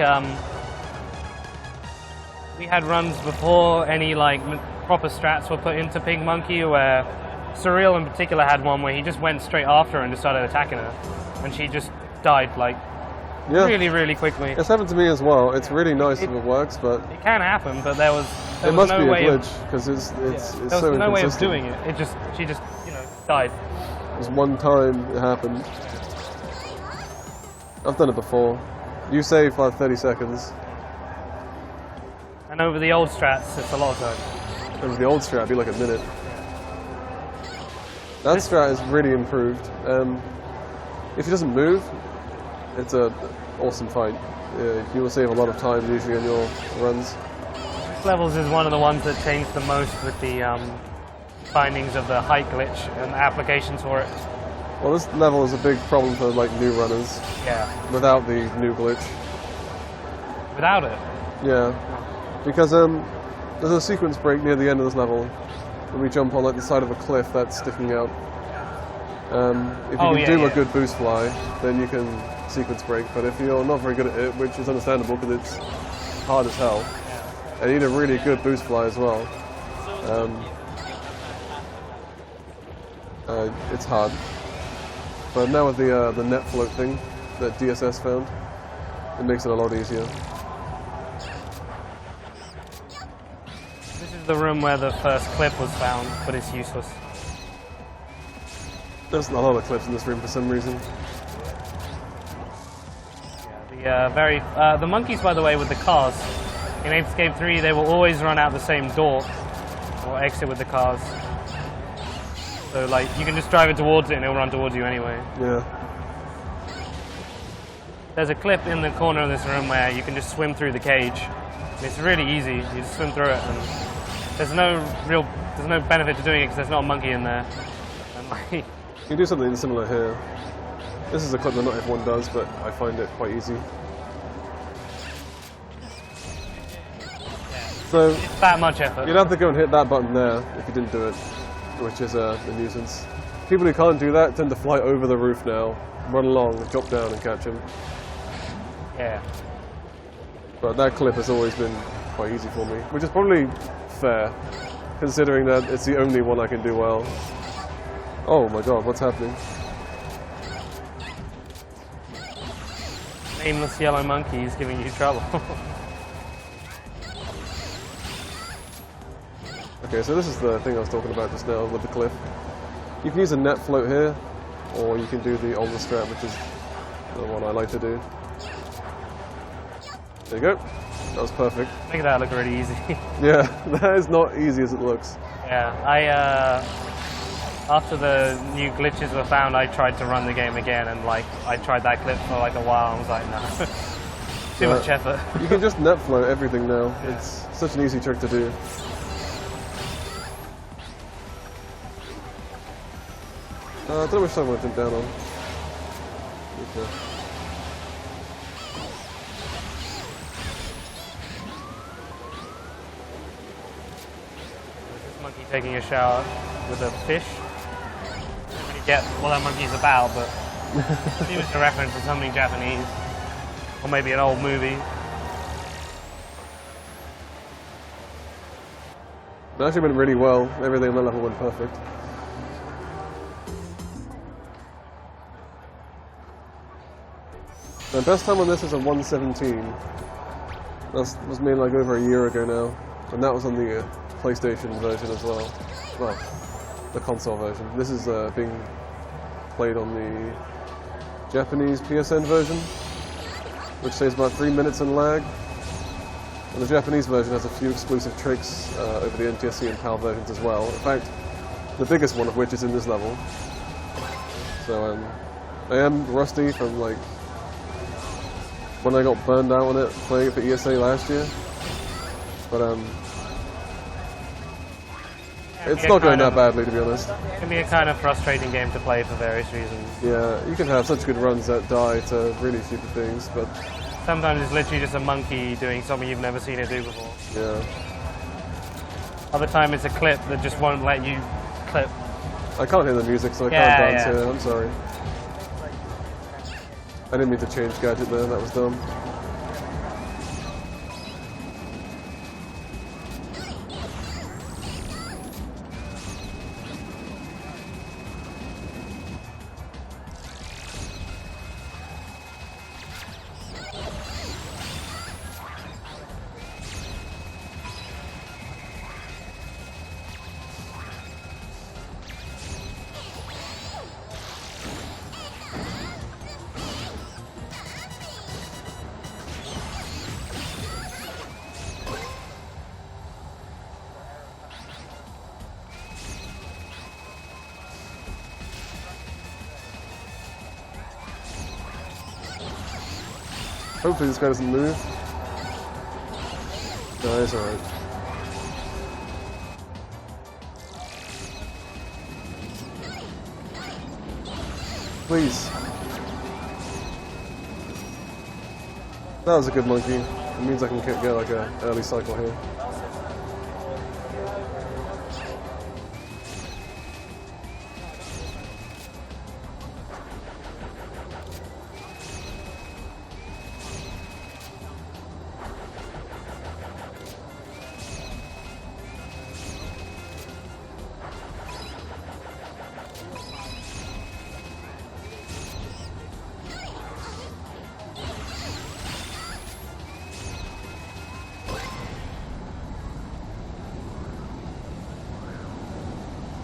we had runs before any like proper strats were put into Pink Monkey, where Surreal in particular had one where he just went straight after her and just started attacking her, and she just died like really, really quickly. It's happened to me as well. It's really nice if it works, but it can happen. But there was it must no be a way glitch because it's there was so no way of inconsistent. doing it. She just died. There's one time it happened. I've done it before. You save like 30 seconds. And over the old strats, it's a lot of time. Over the old strat, it'd be like a minute. That strat is really improved. If he doesn't move, it's an awesome fight. You will save a lot of time usually on your runs. Levels is one of the ones that changed the most with the findings of the height glitch and applications for it. Well, this level is a big problem for like new runners. Yeah. Without the new glitch. Without it? Yeah. Because there's a sequence break near the end of this level. When we jump on like the side of a cliff that's sticking out. If you can do a good boost fly, then you can sequence break. But if you're not very good at it, which is understandable because it's hard as hell, and you need a really good boost fly as well, it's hard. But now with the net float thing that DSS found, it makes it a lot easier. This is the room where the first clip was found, but it's useless. There's a lot of clips in this room for some reason. Yeah, the monkeys, by the way, with the cars, in Ape Escape 3, they will always run out the same door, or exit with the cars. So, like, you can just drive it towards it and it'll run towards you anyway. Yeah. There's a clip in the corner of this room where you can just swim through the cage. It's really easy. You just swim through it, and there's no benefit to doing it because there's not a monkey in there. And like, you can do something similar here. This is a clip that not everyone does, but I find it quite easy. So it's that much effort. You'd have to go and hit that button there if you didn't do it, which is a nuisance. People who can't do that tend to fly over the roof now, run along, and drop down and catch him. Yeah. But that clip has always been quite easy for me, which is probably fair, considering that it's the only one I can do well. Oh my god, what's happening? Nameless yellow monkey is giving you trouble. Okay, so this is the thing I was talking about just now with the cliff. You can use a net float here, or you can do the older strat, which is the one I like to do. There you go. That was perfect. Make that look really easy. Yeah, that is not easy as it looks. Yeah, after the new glitches were found, I tried to run the game again, and like I tried that clip for like a while. I was like, no, too much effort. You can just net float everything now. It's such an easy trick to do. I don't know which side I want to jump down on. Okay. This monkey taking a shower with a fish. I don't really get what that monkey's about, but it seems a reference to something Japanese. Or maybe an old movie. It actually went really well. Everything on that level went perfect. The best time on this is a 1:17. That was made like over a year ago now. And that was on the PlayStation version as well. Well, the console version. This is being played on the Japanese PSN version, which saves about 3 minutes in lag. And the Japanese version has a few exclusive tricks over the NTSC and PAL versions as well. In fact, the biggest one of which is in this level. So I am rusty from like when I got burned out on it playing it for ESA last year. But it's not going that badly, to be honest. It can be a kind of frustrating game to play for various reasons. Yeah, you can have such good runs that die to really stupid things, but sometimes it's literally just a monkey doing something you've never seen it do before. yeah. Other time it's a clip that just won't let you clip. I can't hear the music, so I Yeah, can't dance yeah. here. I'm sorry. I didn't mean to change gadget there. That was dumb. Hopefully this guy doesn't move. No, he's alright. Please. That was a good monkey. It means I can get like an early cycle here.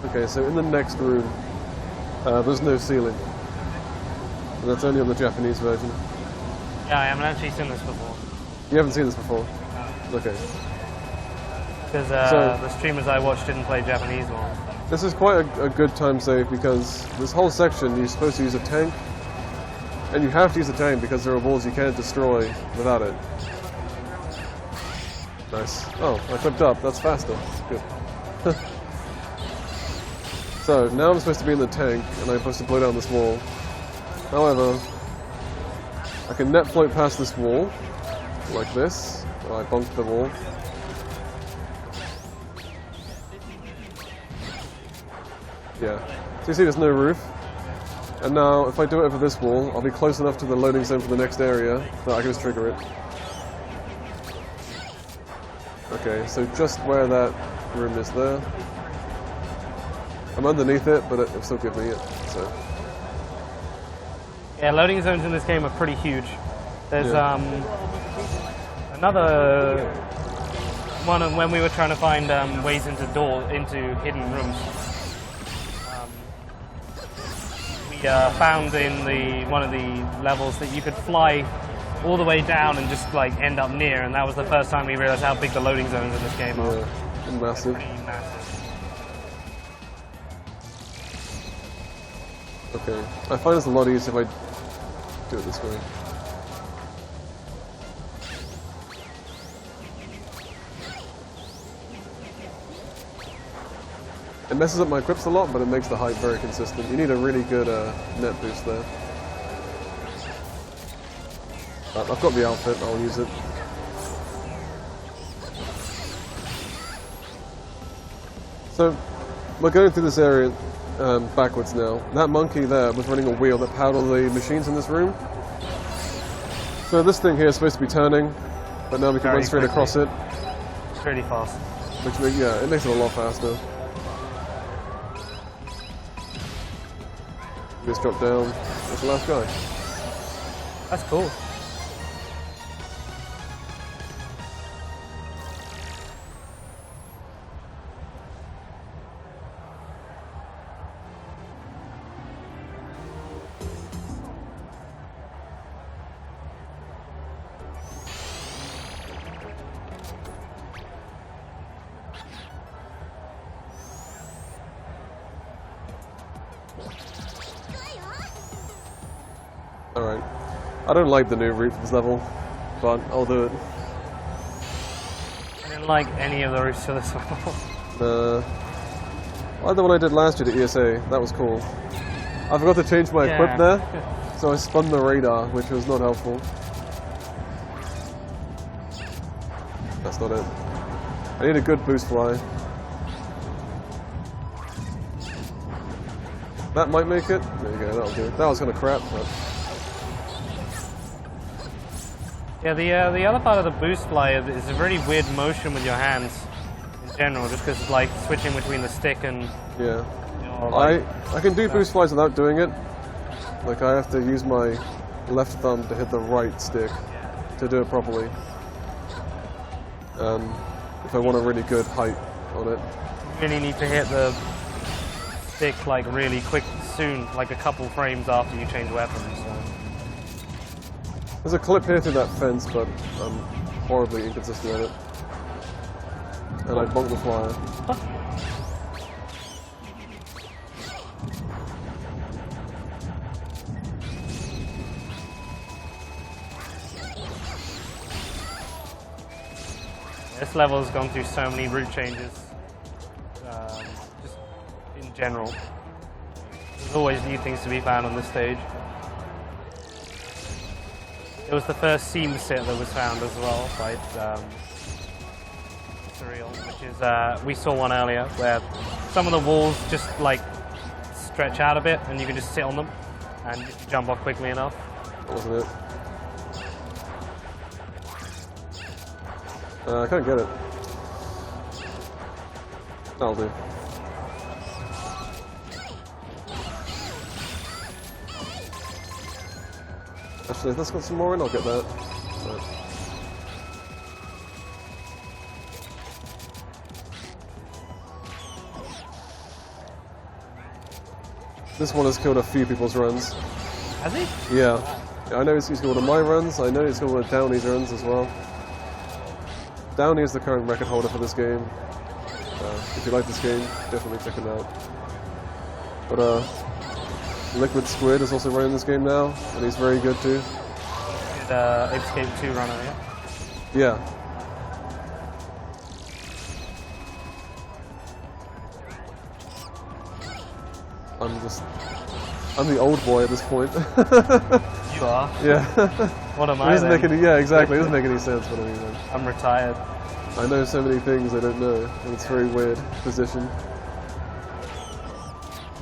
Okay, so in the next room, there's no ceiling. And that's only on the Japanese version. Yeah, I haven't actually seen this before. You haven't seen this before? Okay. Because the streamers I watched didn't play Japanese ones. This is quite a good time save because this whole section you're supposed to use a tank. And you have to use a tank because there are walls you can't destroy without it. Nice. Oh, I flipped up. That's faster. Good. So, now I'm supposed to be in the tank, and I'm supposed to blow down this wall. However, I can net float past this wall, like this. Oh, I bumped the wall. Yeah. So you see there's no roof. And now, if I do it over this wall, I'll be close enough to the loading zone for the next area that I can just trigger it. Okay, so just where that room is there. I'm underneath it, but it'll still give me it, so. Yeah, loading zones in this game are pretty huge. There's another one of when we were trying to find ways into hidden rooms. We found in one of the levels that you could fly all the way down and just like end up near, and that was the first time we realized how big the loading zones in this game are. Yeah, massive. Pretty massive. Okay, I find it's a lot easier if I do it this way. It messes up my equips a lot, but it makes the height very consistent. You need a really good net boost there. I've got the outfit, I'll use it. So, we're going through this area backwards now. That monkey there was running a wheel that powered all the machines in this room. So this thing here is supposed to be turning, but now we can run straight across it. It's really fast. Which it makes it a lot faster. Just drop down. That's the last guy. That's cool. Alright. I don't like the new route for this level, but I'll do it. I didn't like any of the routes to this level. I like the one I did last year at ESA. That was cool. I forgot to change my equip there, so I spun the radar, which was not helpful. That's not it. I need a good boost fly. That might make it. There you go, that'll do it. That was kind of crap, but... Yeah, the other part of the boost fly is a really weird motion with your hands in general, just because it's like switching between the stick and... Yeah. You know, like, I can do boost flies without doing it. Like, I have to use my left thumb to hit the right stick to do it properly. If I want a really good height on it. You really need to hit the stick like really quick soon, like a couple frames after you change weapons. So. There's a clip here through that fence, but I'm horribly inconsistent at it. And I bonk the flyer. This level has gone through so many route changes, just in general. There's always new things to be found on this stage. It was the first seam sit that was found as well by Surreal, which is, we saw one earlier where some of the walls just like stretch out a bit and you can just sit on them and just jump off quickly enough. That wasn't it. I can't get it. That'll do. Actually, if that's got some more in, I'll get that. Right. This one has killed a few people's runs. Has he? Yeah. I know he's killed one of my runs. I know he's killed one of Downey's runs as well. Downey is the current record holder for this game. If you like this game, definitely check it out. But Liquid Squid is also running this game now, and he's very good too. Ape Escape 2 runner, yeah? Yeah. I'm the old boy at this point. You are? Yeah. What am It I doesn't then? make any, yeah, exactly. It doesn't make any sense what I mean. I'm retired. I know so many things I don't know, and it's a very weird position.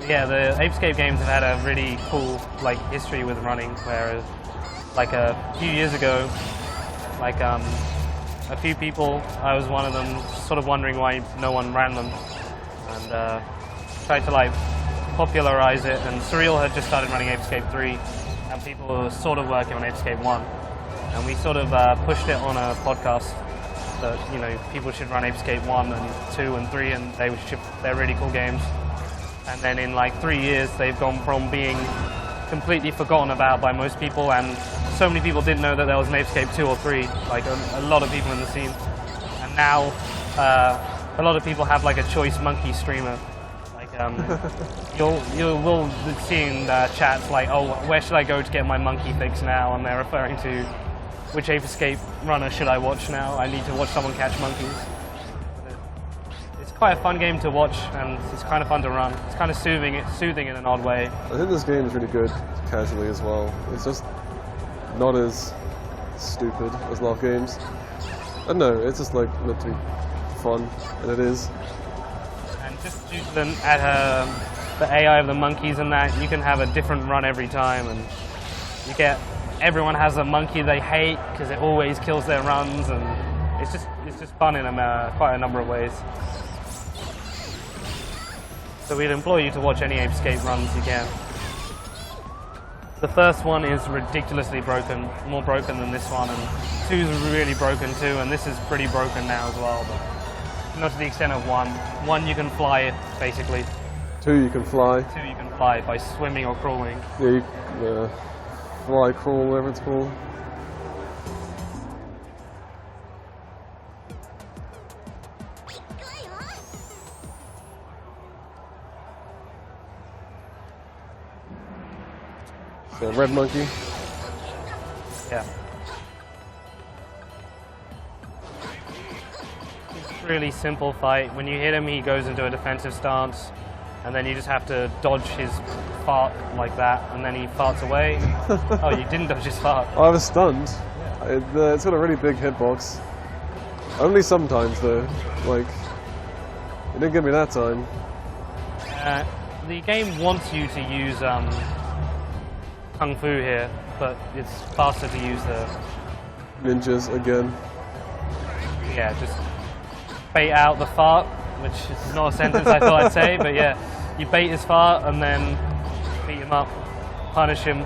Yeah, the Ape Escape games have had a really cool like history with running, whereas like a few years ago, like a few people, I was one of them, sort of wondering why no one ran them, and tried to like popularize it, and Surreal had just started running Ape Escape 3, and people were sort of working on Ape Escape 1, and we sort of pushed it on a podcast that, you know, people should run Ape Escape 1 and 2 and 3, and they're really cool games. And then in like 3 years, they've gone from being completely forgotten about by most people, and so many people didn't know that there was an Ape Escape 2 or 3, like a lot of people in the scene. And now a lot of people have like a choice monkey streamer. Like you will see in chats like, oh, where should I go to get my monkey fix now? And they're referring to which Ape Escape runner should I watch now? I need to watch someone catch monkeys. It's quite a fun game to watch, and it's kind of fun to run. It's kind of soothing in an odd way. I think this game is really good casually as well. It's just not as stupid as a lot of games. I don't know, it's just like meant to be fun, and it is. And just due to the AI of the monkeys and that, you can have a different run every time, and you get everyone has a monkey they hate because it always kills their runs, and it's just fun in quite a number of ways. So we'd implore you to watch any Ape Escape runs you can. The first one is ridiculously broken, more broken than this one, and 2's really broken too, and this is pretty broken now as well, but not to the extent of 1. 1 you can fly it, basically. 2 you can fly. 2 you can fly by swimming or crawling. Yeah, fly, crawl, whatever it's called. So red monkey. Yeah. It's a really simple fight. When you hit him, he goes into a defensive stance, and then you just have to dodge his fart like that, and then he farts away. Oh, you didn't dodge his fart. I was stunned. It's got a really big hitbox. Only sometimes though. Like, it didn't give me that time. The game wants you to use Kung Fu here, but it's faster to use the Ninjas again. Yeah, just bait out the fart, which is not a sentence I thought I'd say, but yeah, you bait his fart and then beat him up, punish him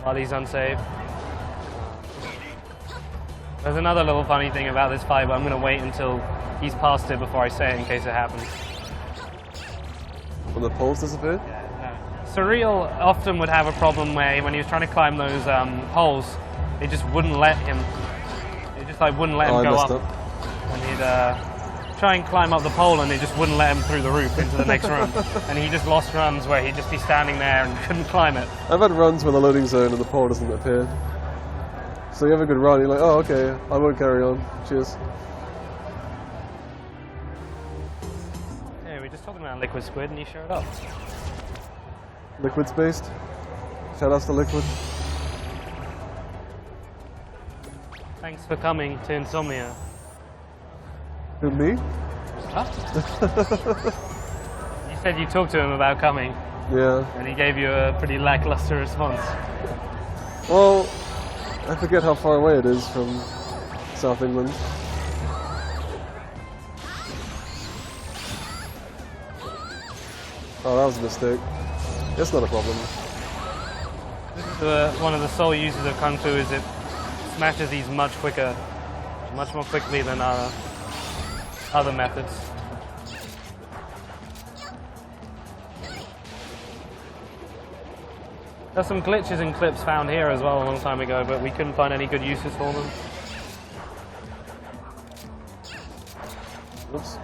while he's unsaved. There's another little funny thing about this fight, but I'm going to wait until he's past it before I say it in case it happens. When the poles disappeared? Surreal often would have a problem where when he was trying to climb those poles, it just wouldn't let him. It just like wouldn't let him go up. And he'd try and climb up the pole, and it just wouldn't let him through the roof into the next run. And he just lost runs where he'd just be standing there and couldn't climb it. I've had runs with a loading zone and the pole doesn't appear. So you have a good run, you're like, oh okay, I won't carry on. Cheers. Yeah, we were just talking about Liquid Squid, and he showed up. Liquid's based. Shout outs to Liquid. Thanks for coming to Insomnia. Who, me? Huh? You said you talked to him about coming. Yeah. And he gave you a pretty lackluster response. Well, I forget how far away it is from South England. Oh, that was a mistake. It's not a problem. One of the sole uses of Kung Fu is it smashes these much quicker, much more quickly than other methods. There's some glitches and clips found here as well a long time ago, but we couldn't find any good uses for them. Oops.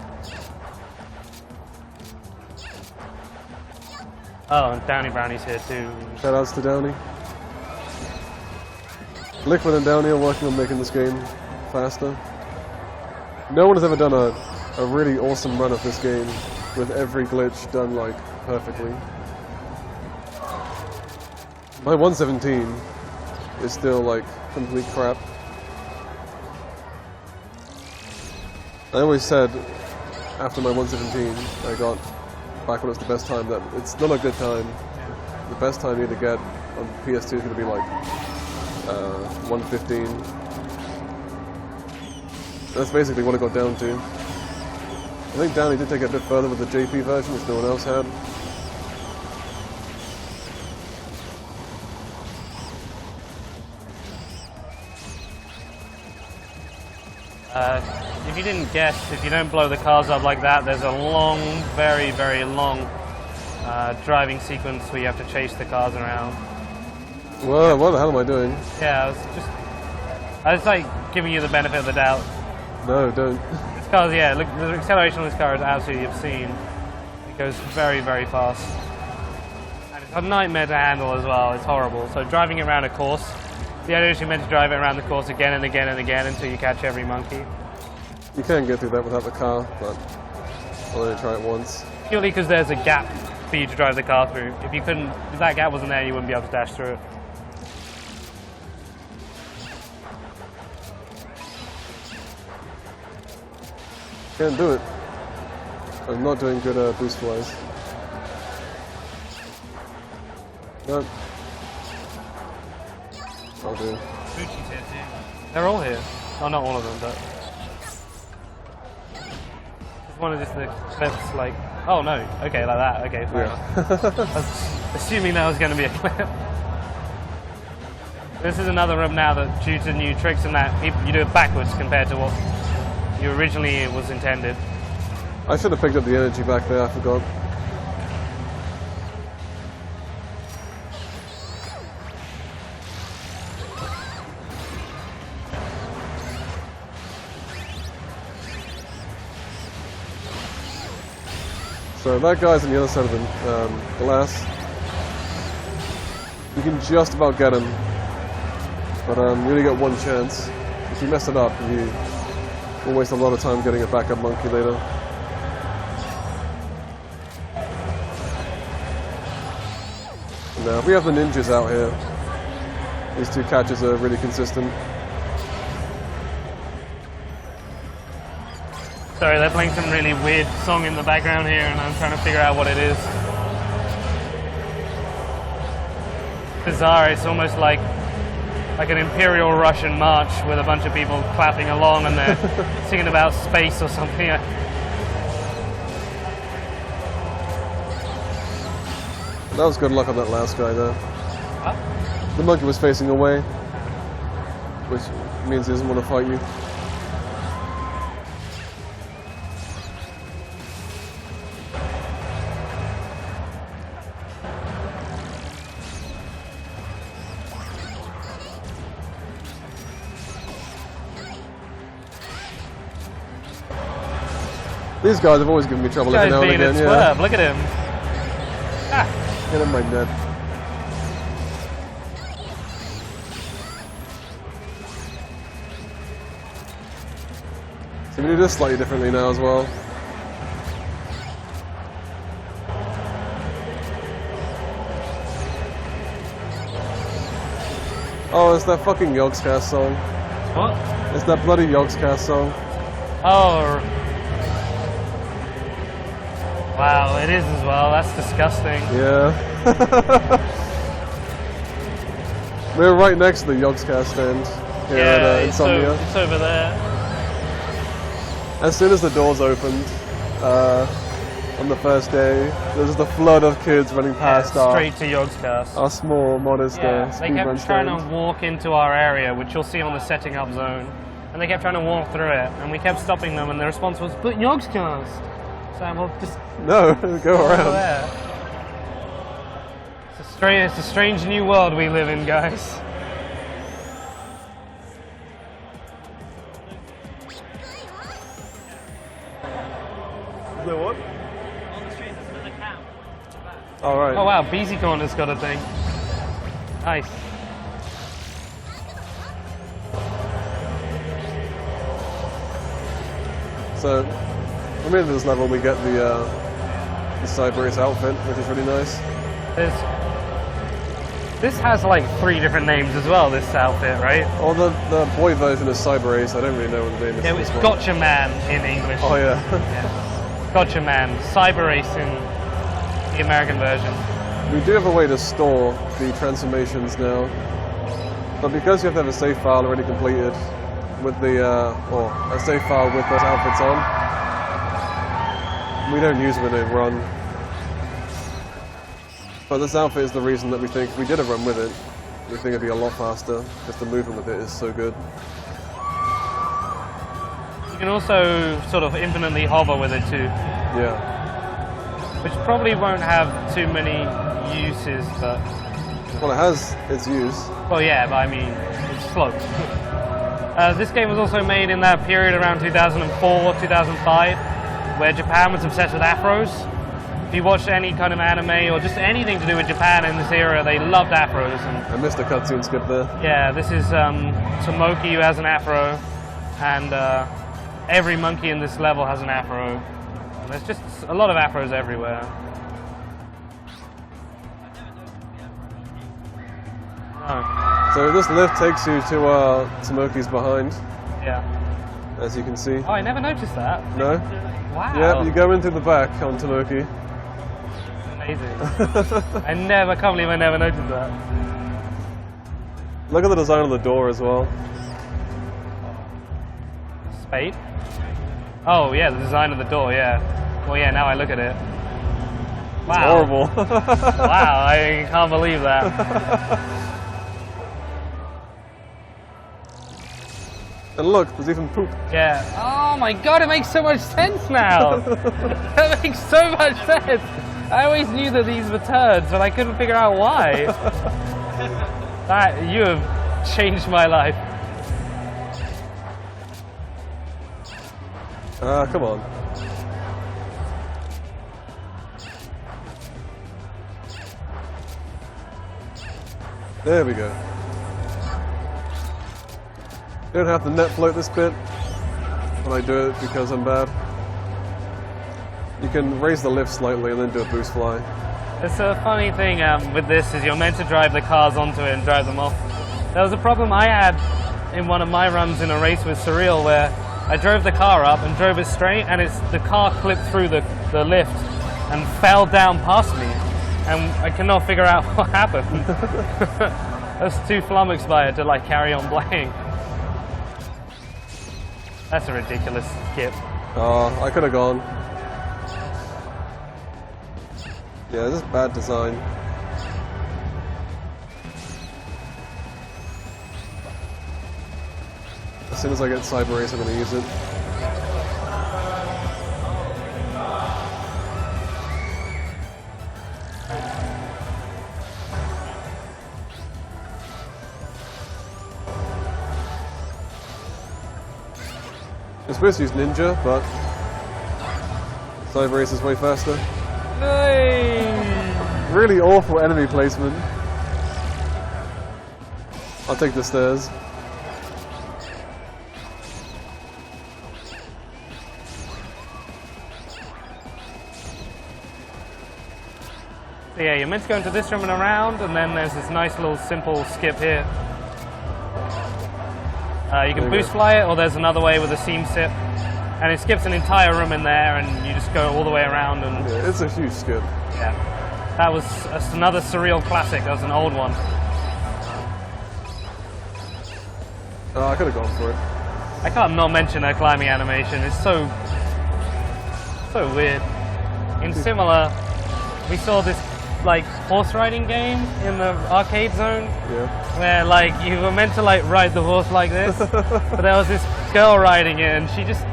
Oh, and Downey Brownie's here too. Shout outs to Downey. Liquid and Downey are working on making this game faster. No one has ever done a really awesome run of this game with every glitch done like perfectly. My 117 is still like complete crap. I always said after my 117 I got back when it was the best time that it's not a good time. The best time you need to get on PS2 is going to be like 115. That's basically what it got down to. I think Downey did take it a bit further with the JP version, which no one else had. If you didn't guess, if you don't blow the cars up like that, there's a long, very, very long driving sequence where you have to chase the cars around. Whoa, what the hell am I doing? Yeah, I was like giving you the benefit of the doubt. No, don't. This car's, yeah, look, the acceleration on this car is absolutely obscene. It goes very, very fast. And it's a nightmare to handle as well, it's horrible. So driving it around a course, the idea is you're meant to drive it around the course again and again and again until you catch every monkey. You can get through that without the car, but I'll only try it once. Purely because there's a gap for you to drive the car through. If you couldn't, if that gap wasn't there, you wouldn't be able to dash through it. Can't do it. I'm not doing good boost-wise. Nope. I'll do. They're all here. Oh, not all of them, but... Just one of just the clips, like... Oh, no. Okay, like that. Okay, fair enough. I was assuming that was going to be a clip. This is another room now that, due to new tricks and that, you do it backwards compared to what you originally was intended. I should have picked up the energy back there, I forgot. So that guy's on the other side of the glass. You can just about get him, but you only get one chance. If you mess it up, you will waste a lot of time getting a backup monkey later. Now, we have the ninjas out here. These two catches are really consistent. Sorry, they're playing some really weird song in the background here, and I'm trying to figure out what it is. Bizarre. It's almost like an Imperial Russian march with a bunch of people clapping along, and they're singing about space or something. That was good luck on that last guy there. Huh? The monkey was facing away, which means he doesn't want to fight you. These guys have always given me trouble every now and again. Yeah. Look at him. Ah. Get in my net. So we do this slightly differently now as well. Oh, it's that fucking Yogscast song. What? It's that bloody Yogscast song. Oh. Wow, it is as well. That's disgusting. Yeah. We're right next to the Yogscast stand here at Insomnia. It's over there. As soon as the doors opened on the first day, there was just a flood of kids running past straight to Yogscast. Our small, modest they Speedrun kept trying stand. to walk into our area, which you'll see on the setting up zone, and they kept trying to walk through it, and we kept stopping them, and the response was, "But Yogscast." So we'll just no, go around. There. It's a strange new world we live in, guys. The what? All right. Oh wow, BZ Corner's got a thing. Nice. So, when we enter this level, we get the Cyber Ace outfit, which is really nice. This has like 3 different names as well, this outfit, right? Oh, the boy version is Cyber Ace. I don't really know what the name is. Yeah, it's Gotcha Man in English. Oh, yeah. Yeah. Gotcha Man. Cyber Ace in the American version. We do have a way to store the transformations now, but because you have to have a save file already completed with the, or a save file with those outfits on, we don't use them in a run. But this outfit is the reason that we think if we did a run with it, we think it'd be a lot faster, because the movement with it is so good. You can also sort of infinitely hover with it too. Yeah. Which probably won't have too many uses, but... Well, it has its use. Well, yeah, but I mean, it's slow. This game was also made in that period around 2004, 2005, where Japan was obsessed with afros. If you watch any kind of anime or just anything to do with Japan in this era, they loved afros. And I missed a cutscene skip there. yeah, this is Tomoki who has an afro, and every monkey in this level has an afro. And there's just a lot of afros everywhere. Oh. So this lift takes you to Tomoki's behind, Yeah. as you can see. Oh, I never noticed that. No? Wow. Yep, you go in through the back on Tomoki. Amazing. I can't believe I never noticed that. Look at the design of the door as well. Spade? Oh, yeah, the design of the door, yeah. Well, yeah, now I look at it. Wow. It's horrible. Wow, I can't believe that. And look, there's even poop. Yeah. Oh my god, it makes so much sense now. That makes so much sense. I always knew that these were turds, but I couldn't figure out why. You have changed my life. Come on. There we go. You don't have to net float this bit, but I do it because I'm bad. You can raise the lift slightly and then do a boost fly. It's a funny thing with this is you're meant to drive the cars onto it and drive them off. There was a problem I had in one of my runs in a race with Surreal where I drove the car up and drove it straight and the car clipped through the lift and fell down past me. And I cannot figure out what happened. I was too flummoxed by it to like carry on playing. That's a ridiculous skip. I could have gone. Yeah, this is bad design. As soon as I get Cyber Race, I'm going to use it. You're supposed to use Ninja, but Cyber Race is way faster. Hey. Really awful enemy placement. I'll take the stairs. So yeah, you're meant to go into this room and around, and then there's this nice little simple skip here. You can boost fly it, or there's another way with a seam sip. And it skips an entire room in there, and you just go all the way around. And yeah, it's a huge skip. Yeah. That was another Surreal classic. That was an old one. I could have gone for it. I can't not mention her climbing animation. It's so weird. In Similar, we saw this like horse riding game in the arcade zone. Yeah. Where like you were meant to like ride the horse like this, but there was this girl riding it, and she just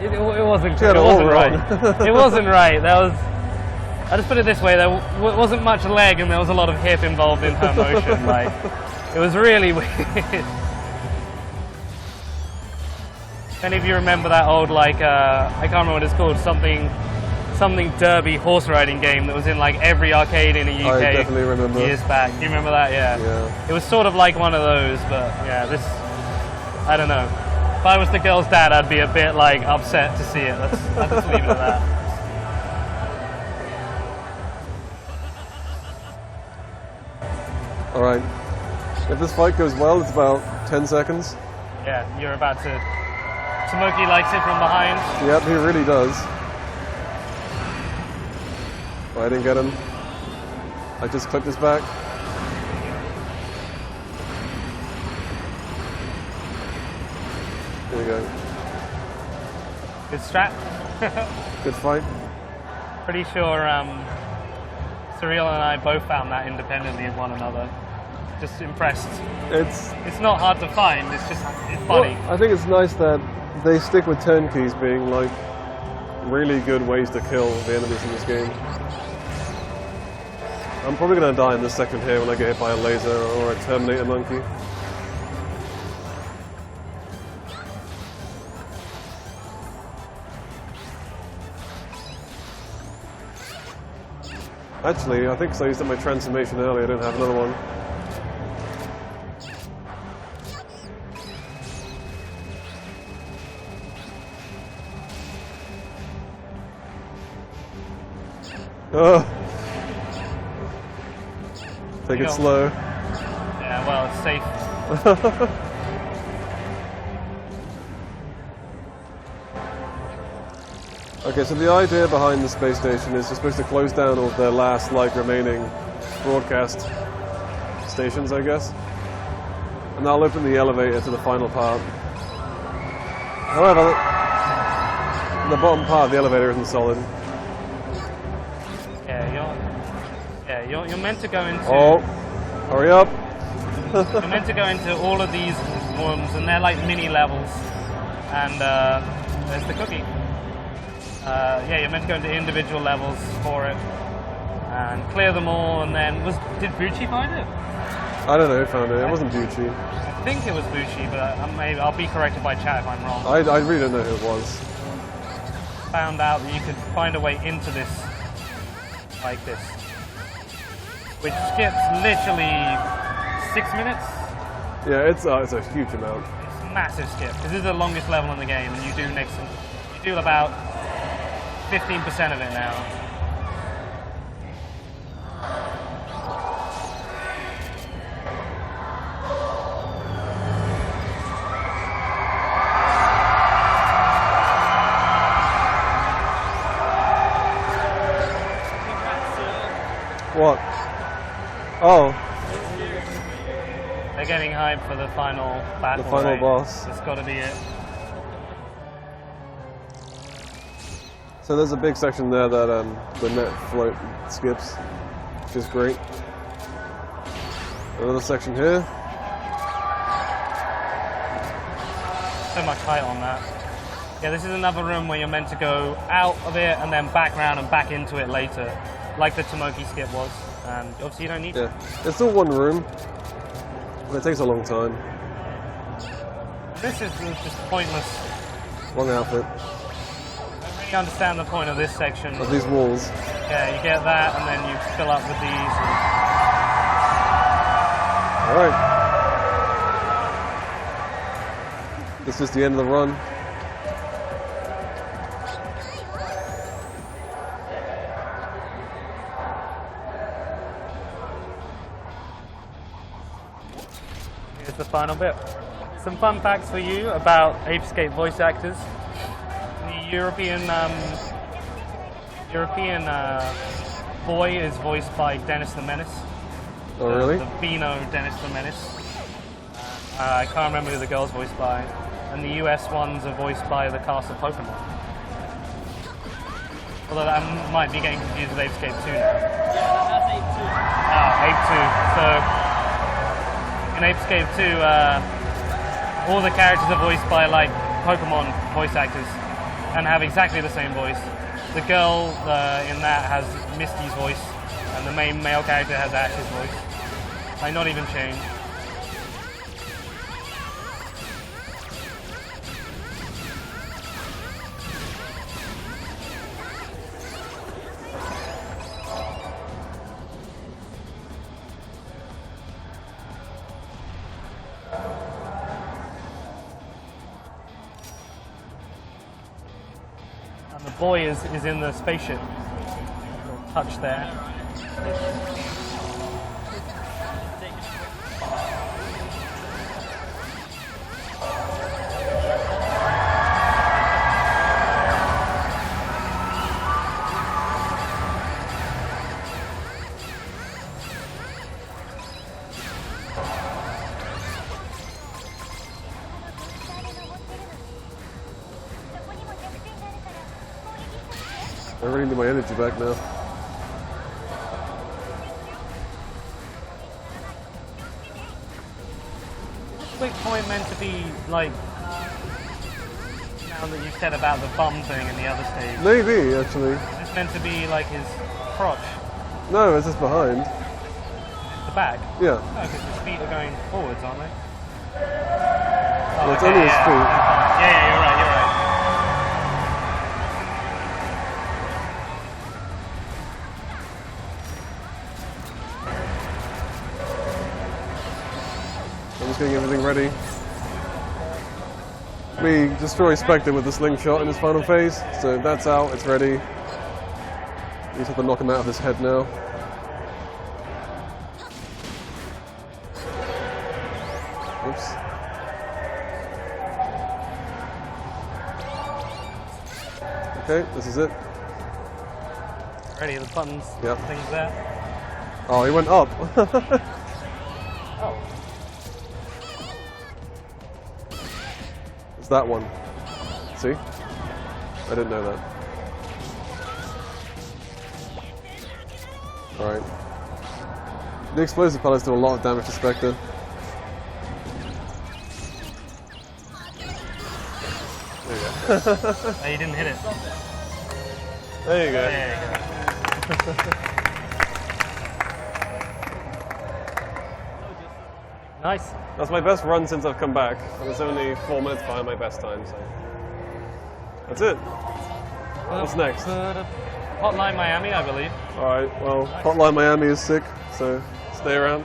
it wasn't right. It wasn't right. I just put it this way: there wasn't much leg, and there was a lot of hip involved in her motion. Like it was really weird. If any of you remember that old like I can't remember what it's called, something derby horse riding game that was in like every arcade in the UK I definitely remember. years back. Do you remember that? Yeah. It was sort of like one of those, but yeah, this, I don't know. If I was the girl's dad, I'd be a bit like upset to see it. I'll just leave it at that. Alright. If this fight goes well, it's about 10 seconds. Yeah, you're about to... Tomoki likes it from behind. Yep, he really does. I didn't get him. I just clipped his back. There we go. Good strat. Good fight. Pretty sure Surreal and I both found that independently of one another. Just impressed. It's not hard to find, it's funny. Well, I think it's nice that they stick with turnkeys being like really good ways to kill the enemies in this game. I'm probably going to die in this second here when I get hit by a laser or a Terminator monkey. Actually, I think because I used up my transformation earlier, I don't have another one. Oh. Take it slow. Yeah, well, it's safe. Okay, so the idea behind the space station is you're supposed to close down all of their last remaining broadcast stations, I guess. And that'll open the elevator to the final part. However, the bottom part of the elevator isn't solid. Yeah, you're meant to go into... Oh, hurry up. You're meant to go into all of these rooms, and they're like mini levels. And there's the cookie. Yeah, you're meant to go into individual levels for it and clear them all, and then did Bucci find it? I don't know who found it. It wasn't Bucci. I think it was Bucci, but I'll be corrected by chat if I'm wrong. I really don't know who it was. Found out that you could find a way into this like this, which skips literally 6 minutes. Yeah, it's a huge amount. It's a massive skip because this is the longest level in the game, and you do about 15% of it now. What? Oh. They're getting hyped for the final battle. The final boss. It's got to be it. So there's a big section there that the net float skips, which is great. Another section here. So much height on that. Yeah, this is another room where you're meant to go out of it and then back around and back into it later, like the Tomoki skip was. And obviously you don't need to. It's still one room, but it takes a long time. This is just pointless. Long outfit. You understand the point of this section. Of these walls. Yeah, you get that and then you fill up with these. Alright. This is the end of the run. Here's the final bit. Some fun facts for you about Ape Escape voice actors. European boy is voiced by Dennis the Menace. Oh, really? The Beano Dennis the Menace. I can't remember who the girl's voiced by. And the US ones are voiced by the cast of Pokemon. Although I might be getting confused with Ape Escape 2 now. That's Ape 2. Oh, Ape 2. So, in Ape Escape 2, all the characters are voiced by Pokemon voice actors. And have exactly the same voice. The girl in that has Misty's voice, and the main male character has Ash's voice. Not even changed. The boy is in the spaceship. Touch there. I really need my energy back now. Quick point meant to be now that you said about the bum thing in the other stage. Maybe, actually. Is this meant to be his crotch? No, it's just behind. The back? Yeah. No, because his feet are going forwards, aren't they? Well, it's only his feet. Yeah, you're right. I'm just getting everything ready. We destroy Spectre with the slingshot in his final phase, so that's out, it's ready. You just have to knock him out of his head now. Oops. Okay, this is it. Ready, the buttons, Yep. things there. Oh, he went up. Oh. It's that one. See? I didn't know that. Alright. The explosive pellets do a lot of damage to Spectre. There you go. Oh, you didn't hit it. There you go. There you go. Nice. That's my best run since I've come back, and it's only 4 minutes behind my best time, so... That's it. What's next? Hotline Miami, I believe. Alright, well, Hotline Miami is sick, so stay around.